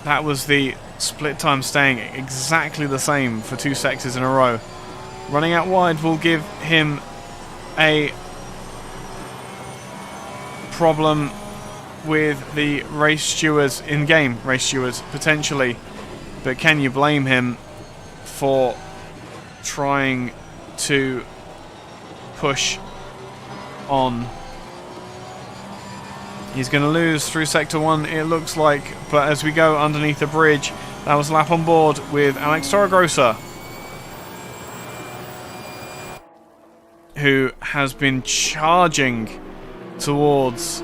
That was the split time staying exactly the same for 2 sectors in a row. Running out wide will give him a problem with the race stewards, in-game race stewards, potentially. But can you blame him for trying to push on? He's going to lose through Sector 1, it looks like. But as we go underneath the bridge, that was a lap on board with Allex Torregrosa, who has been charging towards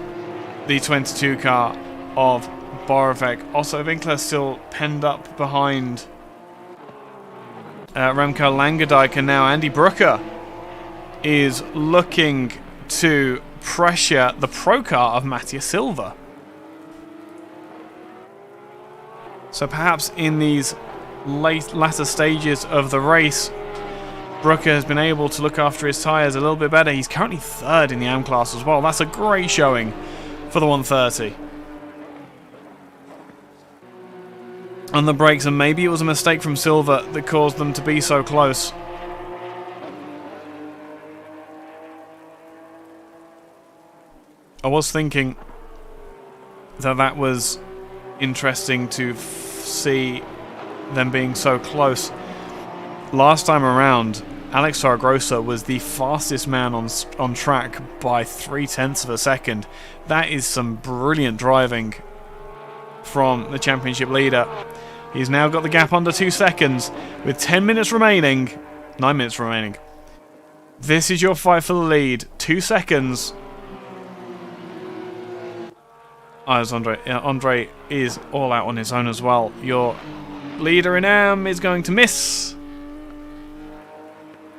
the 22 car of Borovec. Otto Winkler still penned up behind Remco Langendijk, and now Andy Brooker is looking to pressure the pro car of Mattia Silva. So perhaps in these latter stages of the race, Brooker has been able to look after his tyres a little bit better. He's currently 3rd in the AM class as well. That's a great showing for the 130. On the brakes, and maybe it was a mistake from Silva that caused them to be so close. I was thinking that was interesting to see them being so close. Last time around, Allex Torregrosa was the fastest man on track by 0.3 of a second. That is some brilliant driving from the championship leader. He's now got the gap under 2 seconds with 10 minutes remaining. 9 minutes remaining. This is your fight for the lead. 2 seconds. As Andre is all out on his own as well. Your leader in AM is going to miss.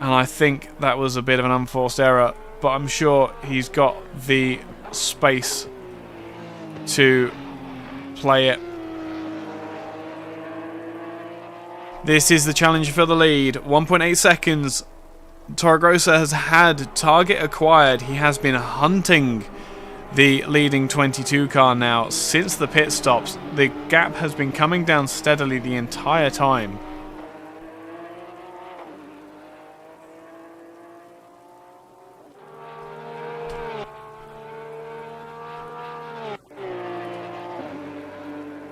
And I think that was a bit of an unforced error, but I'm sure he's got the space to play it. This is the challenge for the lead. 1.8 seconds. Torregrosa has had target acquired. He has been hunting the leading 22 car now since the pit stops. The gap has been coming down steadily the entire time.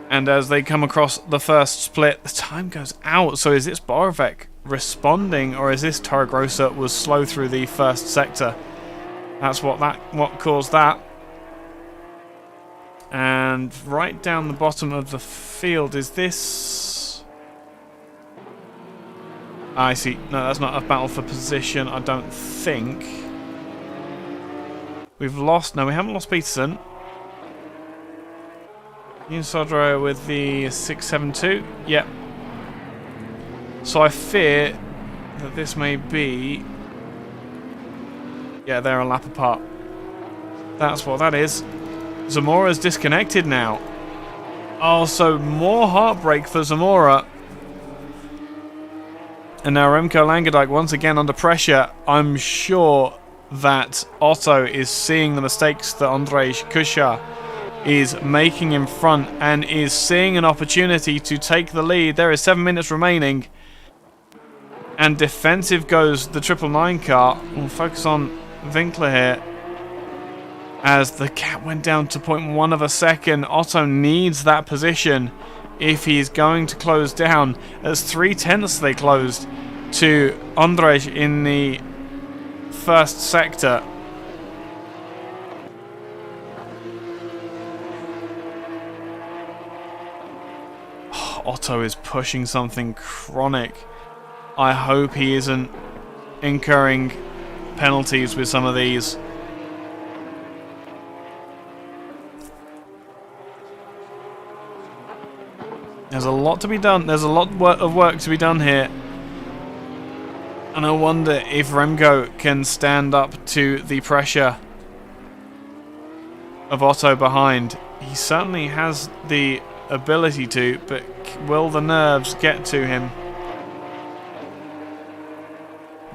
And as they come across the first split, the time goes out. So is this Borovec responding, or is this Torregrosa was slow through the first sector? That's what caused that. And right down the bottom of the field, is this... I see. No, that's not a battle for position, I don't think. We've lost... No, we haven't lost Peterson. Ian Sodro with the 672. Yep. So I fear that this may be... Yeah, they're a lap apart. That's what that is. Zamora's disconnected now. Oh, so more heartbreak for Zamora. And now Remco Langendijk once again under pressure. I'm sure that Otto is seeing the mistakes that Andrzej Kusza is making in front and is seeing an opportunity to take the lead. There is 7 minutes remaining. And defensive goes the 999 car. We'll focus on Winkler here. As the gap went down to 0.1 of a second. Otto needs that position if he's going to close down. As 0.3 they closed to Andrzej in the first sector. Otto is pushing something chronic. I hope he isn't incurring penalties with some of these. There's a lot to be done. There's a lot of work to be done here. And I wonder if Remco can stand up to the pressure of Otto behind. He certainly has the ability to, but will the nerves get to him?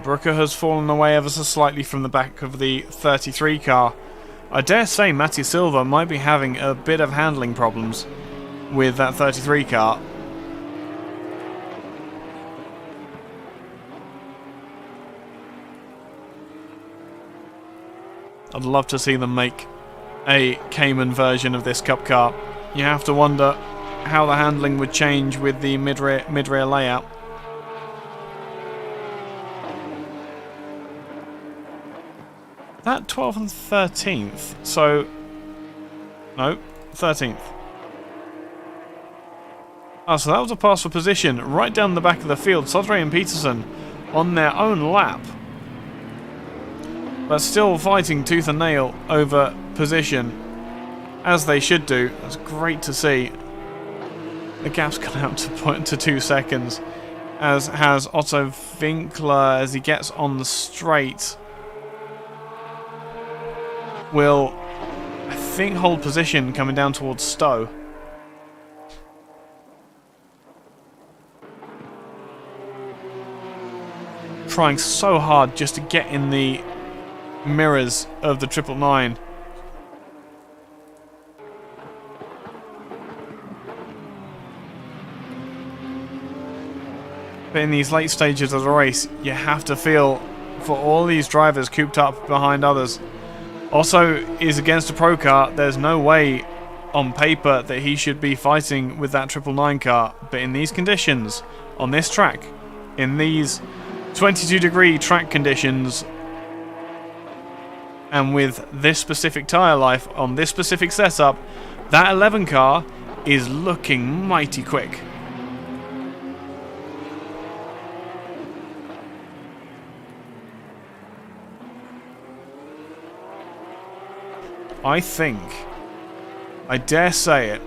Brooker has fallen away ever so slightly from the back of the 33 car. I dare say Matty Silva might be having a bit of handling problems with that 33 car. I'd love to see them make a Cayman version of this Cup car. You have to wonder how the handling would change with the mid-rear layout. That 12th and 13th, so... No, 13th. Oh, so that was a pass for position right down the back of the field. Sodre and Peterson on their own lap. But still fighting tooth and nail over position, as they should do. That's great to see. The gap's gone out to 2 seconds, as has Otto Winkler as he gets on the straight. Will, I think, hold position coming down towards Stowe. Trying so hard just to get in the mirrors of the 999. But in these late stages of the race, you have to feel for all these drivers cooped up behind others. Also, is against a pro car. There's no way on paper that he should be fighting with that 999 car. But in these conditions, on this track, in these 22-degree track conditions, and with this specific tyre life on this specific setup, that 11 car is looking mighty quick. I think, I dare say it,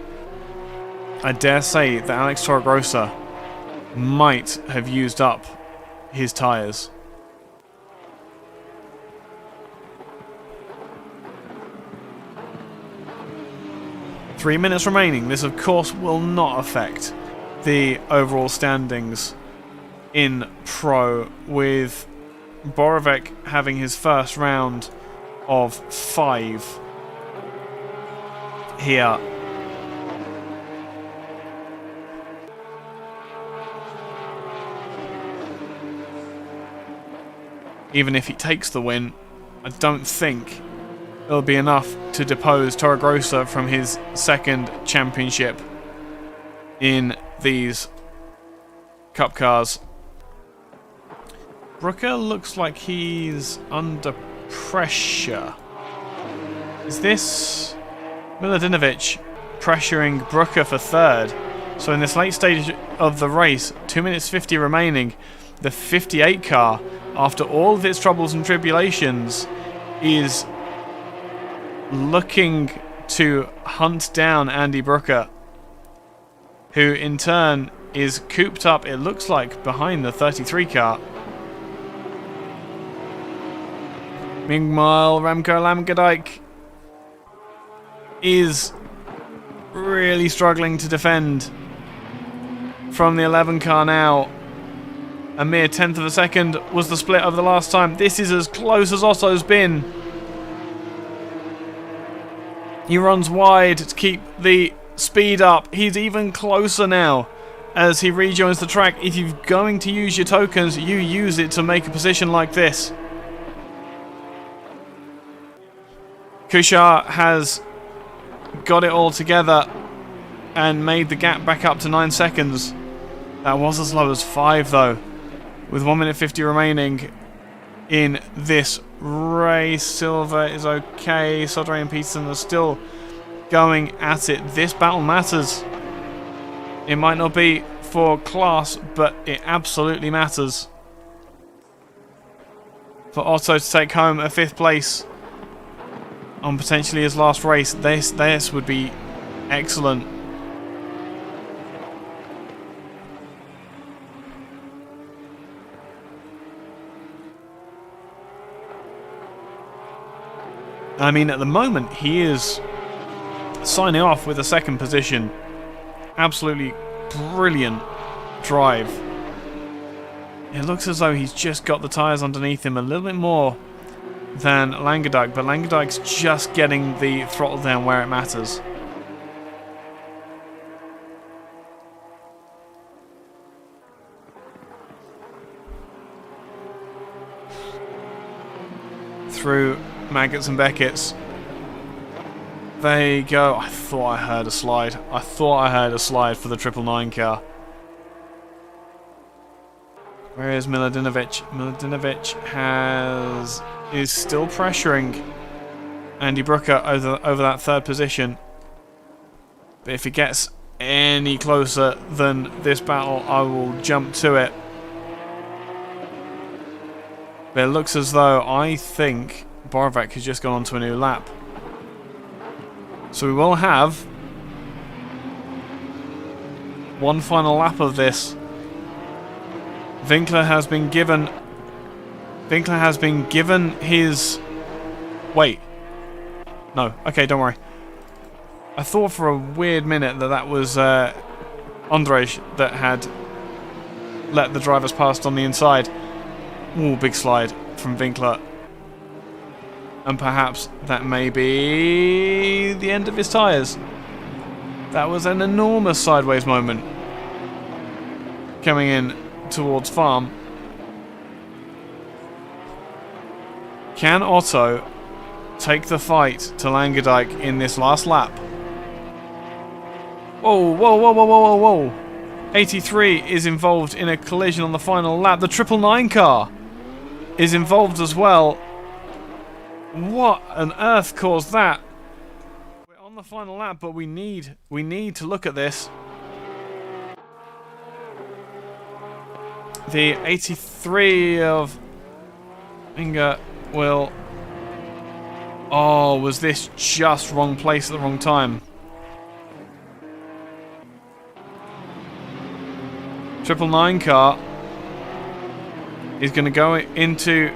I dare say that Allex Torregrosa might have used up his tyres. Three minutes remaining. This, of course, will not affect the overall standings in Pro, with Borovic having his first round of 5 here. Even if he takes the win, I don't think it'll be enough to depose Torregrosa from his second championship in these Cup cars. Brooker looks like he's under pressure. Is this Miladinovic pressuring Brooker for third? So in this late stage of the race, 2 minutes 50 remaining, the 58 car, after all of its troubles and tribulations, is looking to hunt down Andy Brooker, who in turn is cooped up, it looks like, behind the 33 car. Meanwhile, Remco Lamgedijk is really struggling to defend from the 11 car now. A mere 10th of a second was the split over the last time. This is as close as Otto's been. He runs wide to keep the speed up. He's even closer now as he rejoins the track. If you're going to use your tokens, you use it to make a position like this. Kuchar has got it all together and made the gap back up to 9 seconds. That was as low as 5 though, with 1 minute 50 remaining in this race. Silva is okay. Sodre and Peterson are still going at it. This battle matters. It might not be for class, but it absolutely matters for Otto to take home a 5th place on potentially his last race. This would be excellent. I mean, at the moment, he is signing off with a second position. Absolutely brilliant drive. It looks as though he's just got the tyres underneath him a little bit more than Langendijk, but Langendijk's just getting the throttle down where it matters. Through Maggots and Beckett's. There you go. I thought I heard a slide. I thought I heard a slide for the 999 car. Where is Miladinovic? Miladinovic is still pressuring Andy Brooker over that third position. But if he gets any closer than this battle, I will jump to it. But it looks as though I think Borovic has just gone on to a new lap. So we will have one final lap of this. Winkler has been given his... Wait. No. Okay, don't worry. I thought for a weird minute that was Andrej that had let the drivers past on the inside. Ooh, big slide from Winkler. And perhaps that may be the end of his tyres. That was an enormous sideways moment. Coming in towards Farm. Can Otto take the fight to Langendijk in this last lap? Whoa, whoa, whoa, whoa, whoa, whoa, whoa. 83 is involved in a collision on the final lap. The 999 car is involved as well. What on earth caused that? We're on the final lap, but we need to look at this. The 83 of Inga will... Oh, was this just wrong place at the wrong time? 999 car is going to go into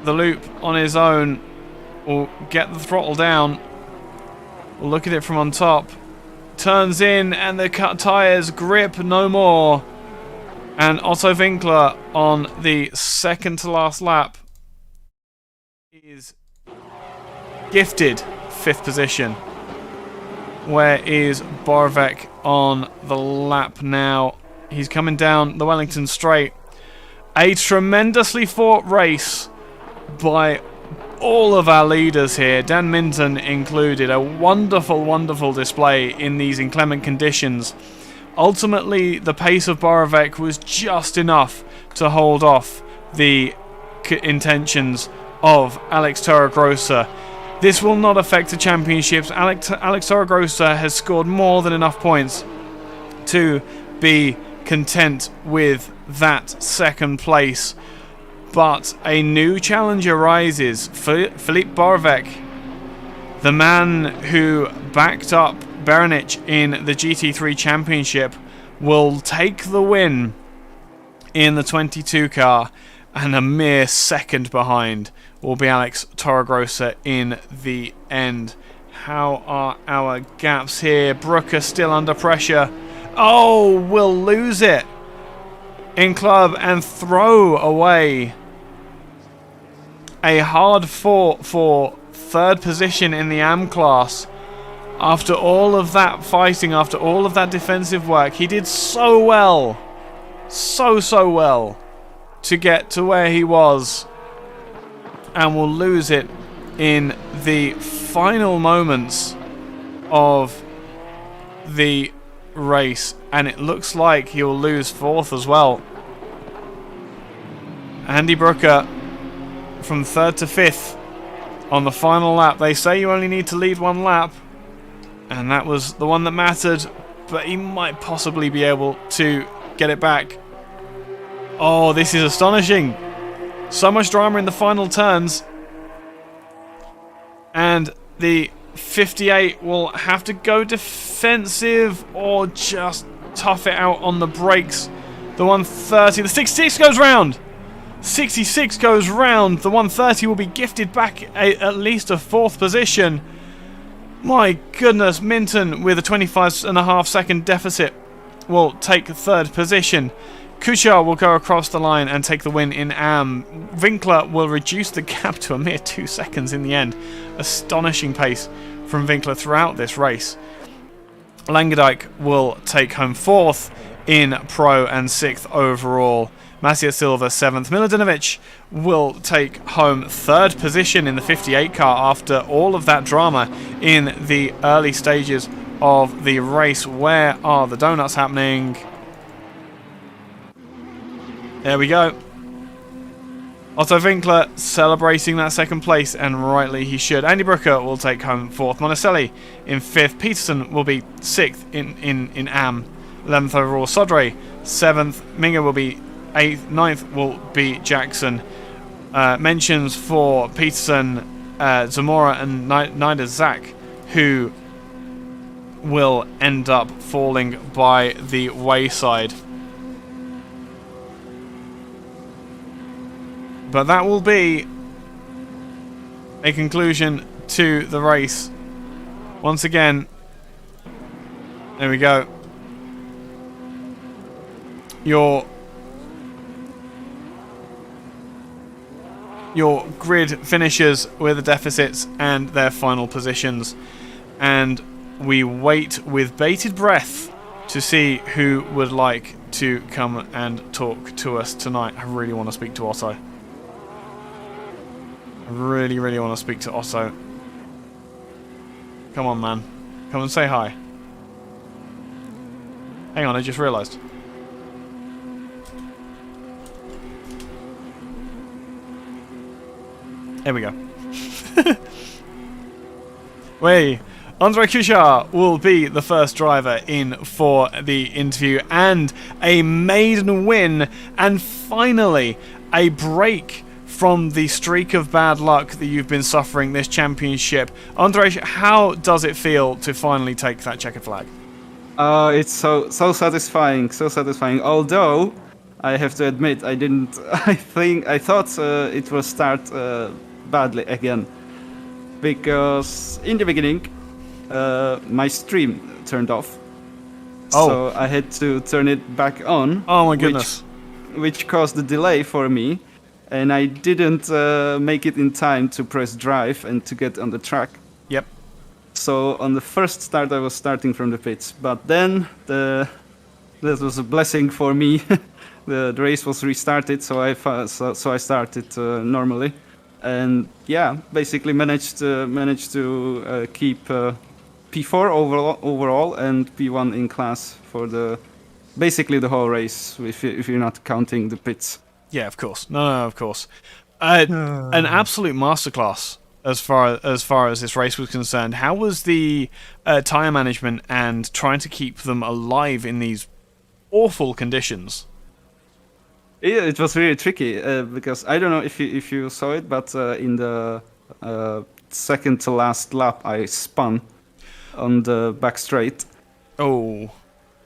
the loop on his own. Will get the throttle down. We'll look at it from on top. Turns in and the cut tyres grip no more. And Otto Winkler on the second to last lap is gifted 5th position. Where is Borovic on the lap now? He's coming down the Wellington Straight. A tremendously fought race by all of our leaders here, Dan Minton included. A wonderful, wonderful display in these inclement conditions. Ultimately, the pace of Borovic was just enough to hold off the intentions of Allex Torregrosa. This will not affect the championships. Allex Torregrosa has scored more than enough points to be content with that second place. But a new challenger rises. Filip Borovic, the man who backed up Berenic in the GT3 Championship, will take the win in the 22 car, and a mere second behind will be Allex Torregrosa in the end. How are our gaps here? Brooker still under pressure. Oh, we'll lose it in club and throw away a hard fought for third position in the AM class. After all of that fighting, after all of that defensive work, he did so well, so well to get to where he was, and will lose it in the final moments of the race, and it looks like he will lose 4th as well. Andy Brooker from 3rd to 5th on the final lap. They say you only need to lead 1 lap, and that was the one that mattered, but he might possibly be able to get it back. Oh, this is astonishing. So much drama in the final turns, and the 58 will have to go defensive or just tough it out on the brakes. The 130, the 66 goes round. 66 goes round. The 130 will be gifted back at least a 4th position. My goodness, Minton with a 25.5 second deficit will take 3rd position. Kuchar will go across the line and take the win in Am. Winkler will reduce the gap to a mere 2 seconds in the end. Astonishing pace from Winkler throughout this race. Langendijk will take home 4th in Pro and 6th overall. Masia Silva 7th. Miladinovic will take home 3rd position in the 58 car after all of that drama in the early stages of the race. Where are the donuts happening? There we go. Otto Winkler celebrating that 2nd place, and rightly he should. Andy Brooker will take home 4th. Monticelli in 5th. Peterson will be 6th in Am. 11th overall. Sodre 7th. Minga will be 8th. 9th will be Jackson. Mentions for Peterson, Zamora and Nida Zach, who will end up falling by the wayside. But that will be a conclusion to the race. Once again, there we go. Your grid finishers with the deficits and their final positions. And we wait with bated breath to see who would like to come and talk to us tonight. I really want to speak to Otto. I really, really want to speak to Otto. Come on, man. Come and say hi. Hang on, I just realised. There we go. Wait. Andrei Kuchar will be the first driver in for the interview, and a maiden win, and finally a break from the streak of bad luck that you've been suffering this championship. Andrei, how does it feel to finally take that checkered flag? It's so satisfying, so satisfying. Although I have to admit, I thought it will start badly again, because in the beginning my stream turned off. Oh. So I had to turn it back on. Oh my goodness. Which caused a delay for me, and I didn't make it in time to press drive and to get on the track. Yep. So on the first start I was starting from the pits, but then that was a blessing for me. The race was restarted, so I started normally, and yeah, basically managed to keep P4 overall and P1 in class for basically the whole race, if you're not counting the pits. Yeah, of course. No, of course. An absolute masterclass as far as this race was concerned. How was the tyre management and trying to keep them alive in these awful conditions? Yeah, it was really tricky because I don't know if you saw it, but in the second to last lap I spun on the back straight. Oh.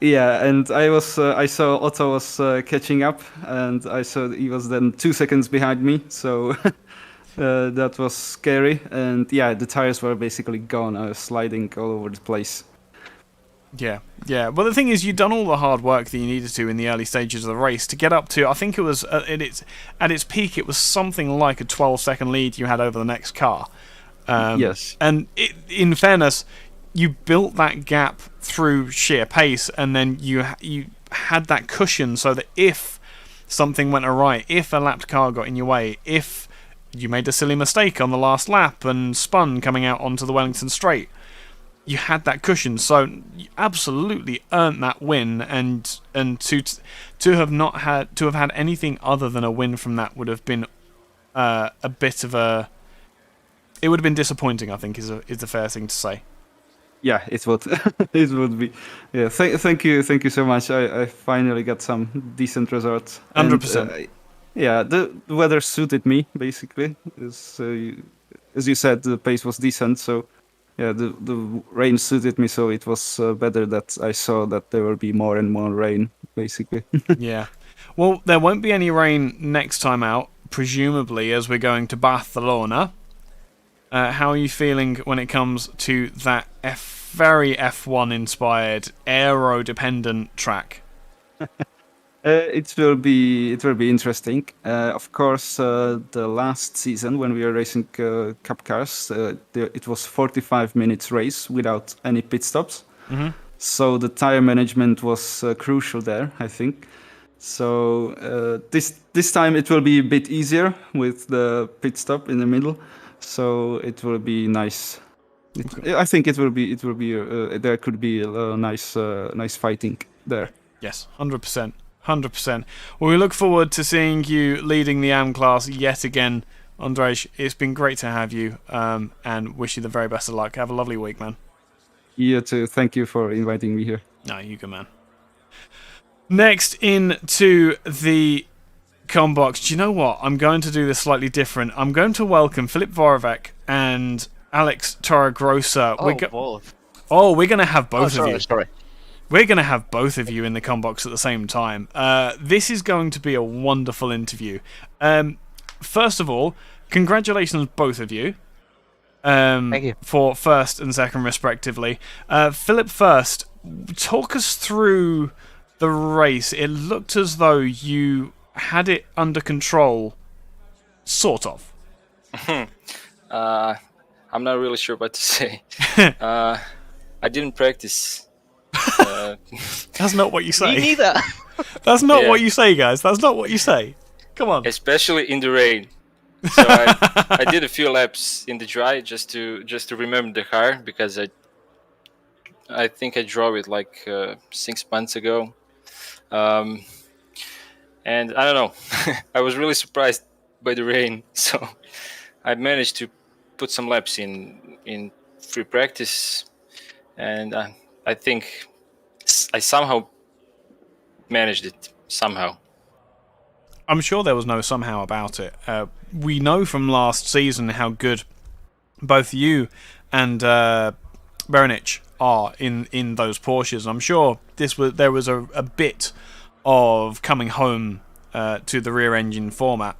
Yeah, and I saw Otto was catching up, and I saw he was then 2 seconds behind me, so that was scary. And yeah, the tires were basically gone. I was sliding all over the place. Yeah. Well, the thing is, you'd done all the hard work that you needed to in the early stages of the race to get up to. I think it was at its peak. It was something like a 12-second lead you had over the next car. Yes. And in fairness, you built that gap through sheer pace, and then you had that cushion so that if something went awry, if a lapped car got in your way, if you made a silly mistake on the last lap and spun coming out onto the Wellington Straight, you had that cushion. So you absolutely earned that win, and to have had anything other than a win from that would have been a bit of a. It would have been disappointing, I think, is a fair thing to say. Yeah, it would. It would be. Yeah, thank you so much. I finally got some decent results. 100%. Yeah, the weather suited me basically. As you said, the pace was decent. So yeah, the rain suited me. So it was better that I saw that there will be more and more rain basically. Yeah. Well, there won't be any rain next time out, presumably, as we're going to Barcelona. How are you feeling when it comes to that very F1-inspired, aero-dependent track? It will be interesting. Of course, the last season when we were racing Cup cars, it was 45 minutes race without any pit stops. Mm-hmm. So the tire management was crucial there, I think. So this time it will be a bit easier with the pit stop in the middle. So it will be nice. I think it will be there could be a nice fighting there. Yes, 100%. 100%. Well, we look forward to seeing you leading the AM class yet again, Andrzej. It's been great to have you, and wish you the very best of luck. Have a lovely week, man. You too. Thank you for inviting me here. No, you good, man. Next into the Combox. Do you know what? I'm going to do this slightly different. I'm going to welcome Filip Vorovec and Allex Torregrosa. Both. Oh, we're going to have both of you. Sorry. We're going to have both of you in the Combox at the same time. This is going to be a wonderful interview. First of all, congratulations, both of you. Thank you. For first and second, respectively. Filip, first, talk us through the race. It looked as though you had it under control, sort of. I'm not really sure what to say. I didn't practice. That's not what you say. Me neither. That's not what you say, guys. That's not what you say. Come on. Especially in the rain. So I did a few laps in the dry just to remember the car, because I think I drove it like 6 months ago, and I don't know. I was really surprised by the rain, so I managed to put some laps in free practice, and I think I somehow managed it somehow. I'm sure there was no somehow about it. We know from last season how good both you and Berenic are in those Porsches. I'm sure there was a bit of coming home to the rear engine format.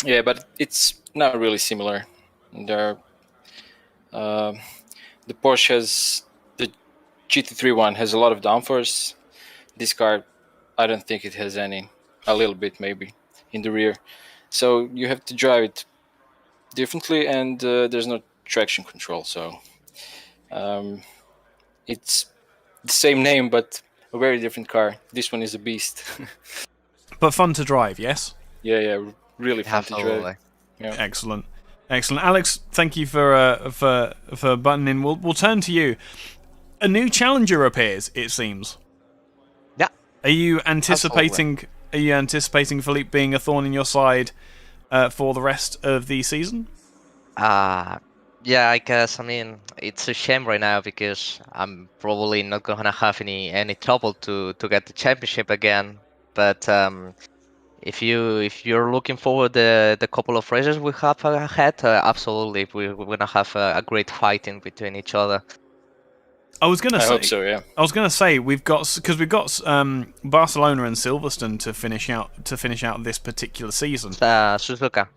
Yeah, but it's not really similar. The Porsche has, the GT3 one has a lot of downforce. This car, I don't think it has any. A little bit maybe in the rear. So you have to drive it differently, and there's no traction control. So it's the same name, but a very different car. This one is a beast. But fun to drive, yes? Yeah, really fun to drive. Yeah. Excellent. Alex, thank you for buttoning in. We'll turn to you. A new challenger appears, it seems. Yeah. Are you anticipating Filip being a thorn in your side for the rest of the season? Yeah, I guess. I mean, it's a shame right now because I'm probably not gonna have any trouble to get the championship again. But if you're looking forward the couple of races we have ahead, absolutely, we're gonna have a great fighting between each other. I hope so, yeah. I was gonna say we've got Barcelona and Silverstone to finish out this particular season. Suzuka.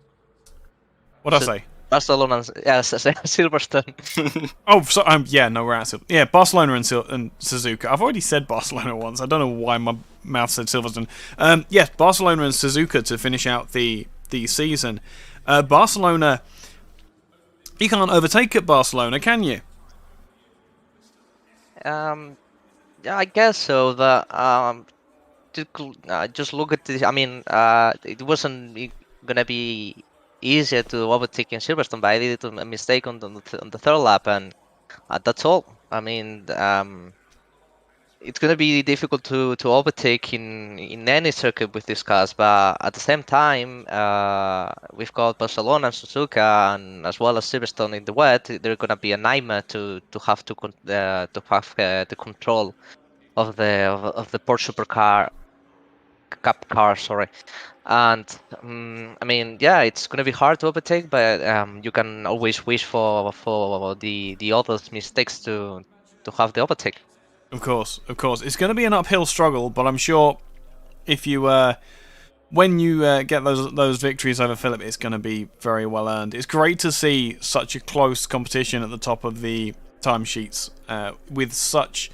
What did I say? Barcelona and Silverstone. Oh, so we're at Silverstone. Yeah, Barcelona and Suzuka. I've already said Barcelona once. I don't know why my mouth said Silverstone. Yes, Barcelona and Suzuka to finish out the season. Barcelona, you can't overtake at Barcelona, can you? Yeah, I guess so. Just look at this. I mean, it wasn't gonna be easier to overtake in Silverstone, but I did a mistake on the third lap, and that's all. I mean, it's gonna be difficult to overtake in any circuit with these cars, but at the same time, we've got Barcelona and Suzuka, and as well as Silverstone in the wet. They're gonna be a nightmare to have the control of the Porsche Supercar Cup car, sorry. And I mean, yeah, it's gonna be hard to overtake, but you can always wish for the others' mistakes to have the overtake. Of course. It's going to be an uphill struggle, but I'm sure if you when you get those victories over Philip, it's going to be very well earned. It's great to see such a close competition at the top of the timesheets with such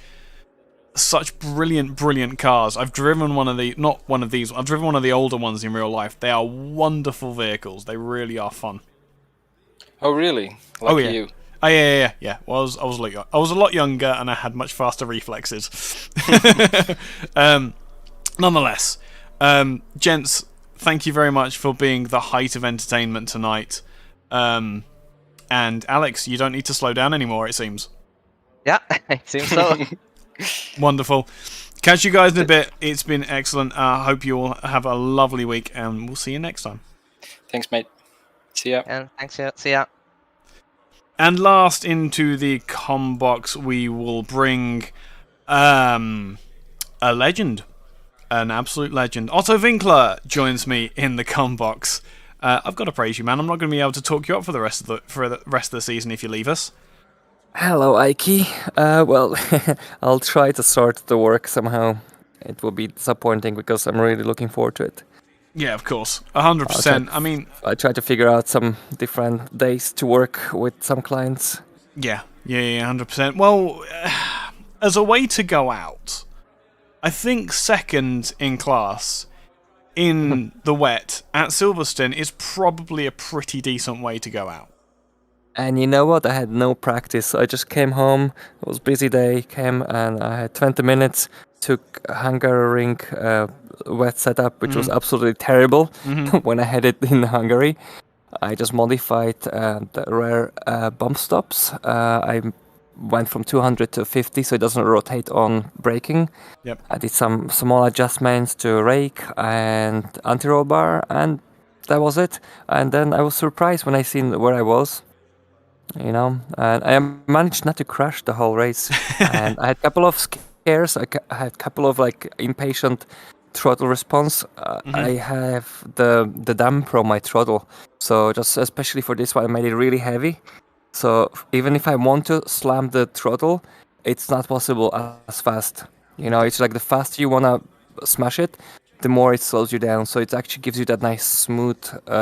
brilliant cars. I've driven I've driven one of the older ones in real life. They are wonderful vehicles. They really are fun. Oh, really? Like yeah. you. Oh yeah. Well, I was a lot younger and I had much faster reflexes. Nonetheless, gents, thank you very much for being the height of entertainment tonight. And Alex, you don't need to slow down anymore, it seems. Yeah, it seems so. Wonderful. Catch you guys in a bit. It's been excellent. I hope you all have a lovely week, and we'll see you next time. Thanks, mate. See ya. And thanks. See ya. And last into the com box, we will bring a legend, an absolute legend. Otto Winkler joins me in the com box. I've got to praise you, man. I'm not going to be able to talk you up for the rest of the season if you leave us. Hello, Ike. Well, I'll try to sort the work somehow. It will be disappointing because I'm really looking forward to it. Yeah, of course. 100%. I mean, I try to figure out some different days to work with some clients. Yeah, 100%. Well, as a way to go out, I think second in class in the wet at Silverstone is probably a pretty decent way to go out. And you know what? I had no practice. I just came home. It was a busy day. Came and I had 20 minutes. Took a Hungaroring wet setup, which was absolutely terrible when I had it in Hungary. I just modified the rear bump stops. I went from 200 to 50, so it doesn't rotate on braking. Yep. I did some small adjustments to rake and anti-roll bar, and that was it. And then I was surprised when I seen where I was. You know, and I managed not to crash the whole race. And I had a couple of scares. I had a couple of impatient throttle response. I have the damper on my throttle, so just especially for this one, I made it really heavy. So even if I want to slam the throttle, it's not possible as fast. You know, it's like the faster you wanna smash it, the more it slows you down. So it actually gives you that nice smooth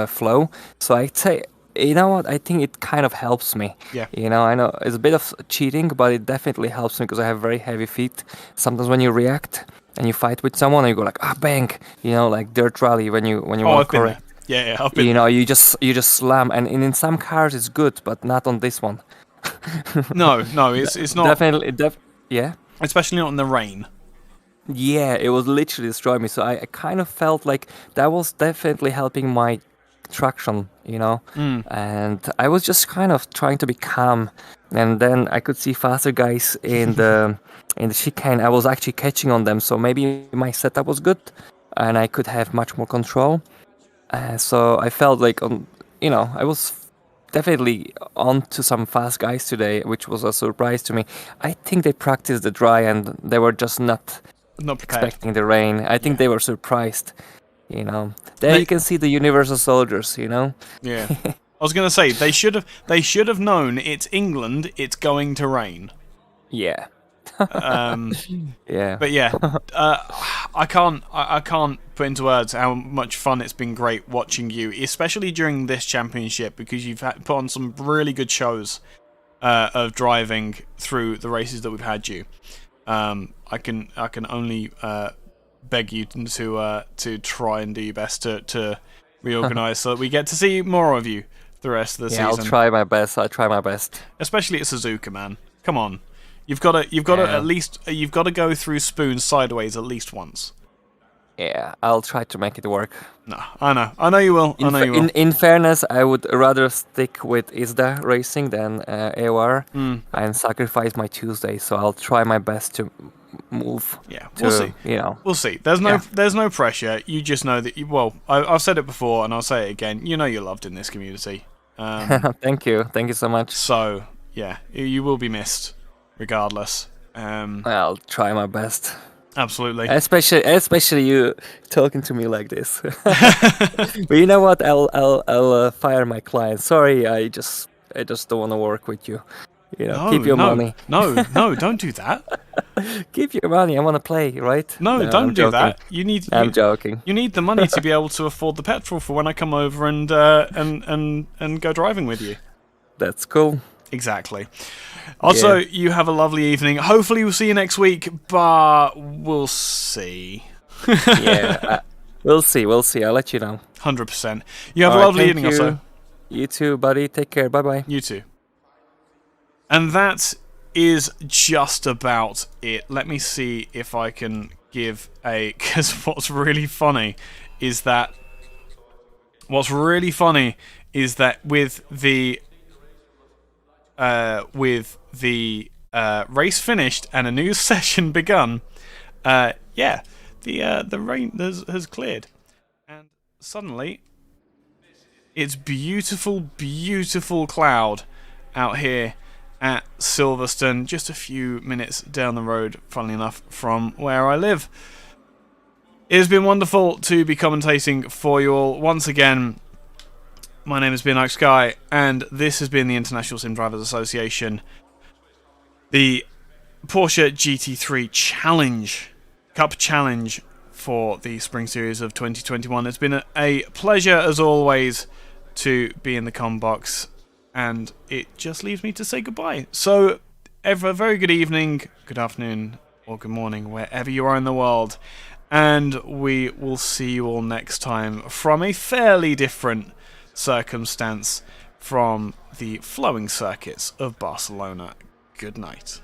flow. So I'd say, you know what? I think it kind of helps me. Yeah. You know, I know it's a bit of cheating, but it definitely helps me because I have very heavy feet. Sometimes when you react and you fight with someone, and you go like bang. You know, like dirt rally when you want to correct. Yeah, I've been. You know, you just slam, and in some cars it's good, but not on this one. No, it's not. Definitely, yeah. Especially not in the rain. Yeah, it was literally destroying me. So I kind of felt like that was definitely helping my traction, you know. And I was just kind of trying to be calm, and then I could see faster guys in the chicane. I was actually catching on them, so maybe my setup was good, and I could have much more control. So I felt like I was definitely on to some fast guys today, which was a surprise to me. I think they practiced the dry and they were just not expecting the rain. I think they were surprised. You know, there you can see the universal soldiers. You know. Yeah, I was gonna say they should have known it's England. It's going to rain. Yeah. Yeah. But yeah, I can't put into words how much fun it's been. Great watching you, especially during this championship, because you've put on some really good shows of driving through the races that we've had you. I can only beg you to try and do your best to reorganize so that we get to see more of you the rest of the season. I'll try my best. Especially at Suzuka, man. Come on, you've got to at least go through Spoon sideways at least once. Yeah, I'll try to make it work. No, I know you will. In fairness, I would rather stick with ISDA racing than AOR and sacrifice my Tuesday. So I'll try my best to move. Yeah, we'll see. You know, we'll see. There's no pressure. You just know that I've said it before and I'll say it again. You know you're loved in this community. Thank you so much. So yeah, you will be missed, regardless. I'll try my best. Absolutely. Especially you talking to me like this. But you know what? I'll fire my client. Sorry, I just don't want to work with you. No, keep your no, money. no, don't do that. Keep your money. I want to play, right? No, don't I'm do joking. that. I'm joking. You need the money to be able to afford the petrol for when I come over and go driving with you. That's cool. Exactly. Also, you have a lovely evening. Hopefully, we'll see you next week, but we'll see. We'll see. I'll let you know. 100%. You have a lovely evening, also. You too, buddy. Take care. Bye-bye. You too. And that is just about it. Let me see if I can give a... Because what's really funny is that with the race finished and a new session begun, the rain has cleared, and suddenly it's beautiful cloud out here at Silverstone, just a few minutes down the road, funnily enough, from where I live. It has been wonderful to be commentating for you all once again. My name has been Alex Sky, and this has been the International Sim Drivers Association, the Porsche GT3 Cup Challenge for the Spring Series of 2021. It's been a pleasure, as always, to be in the comm box, and it just leaves me to say goodbye. So, have a very good evening, good afternoon, or good morning, wherever you are in the world, and we will see you all next time from a fairly different circumstance from the flowing circuits of Barcelona. Good night.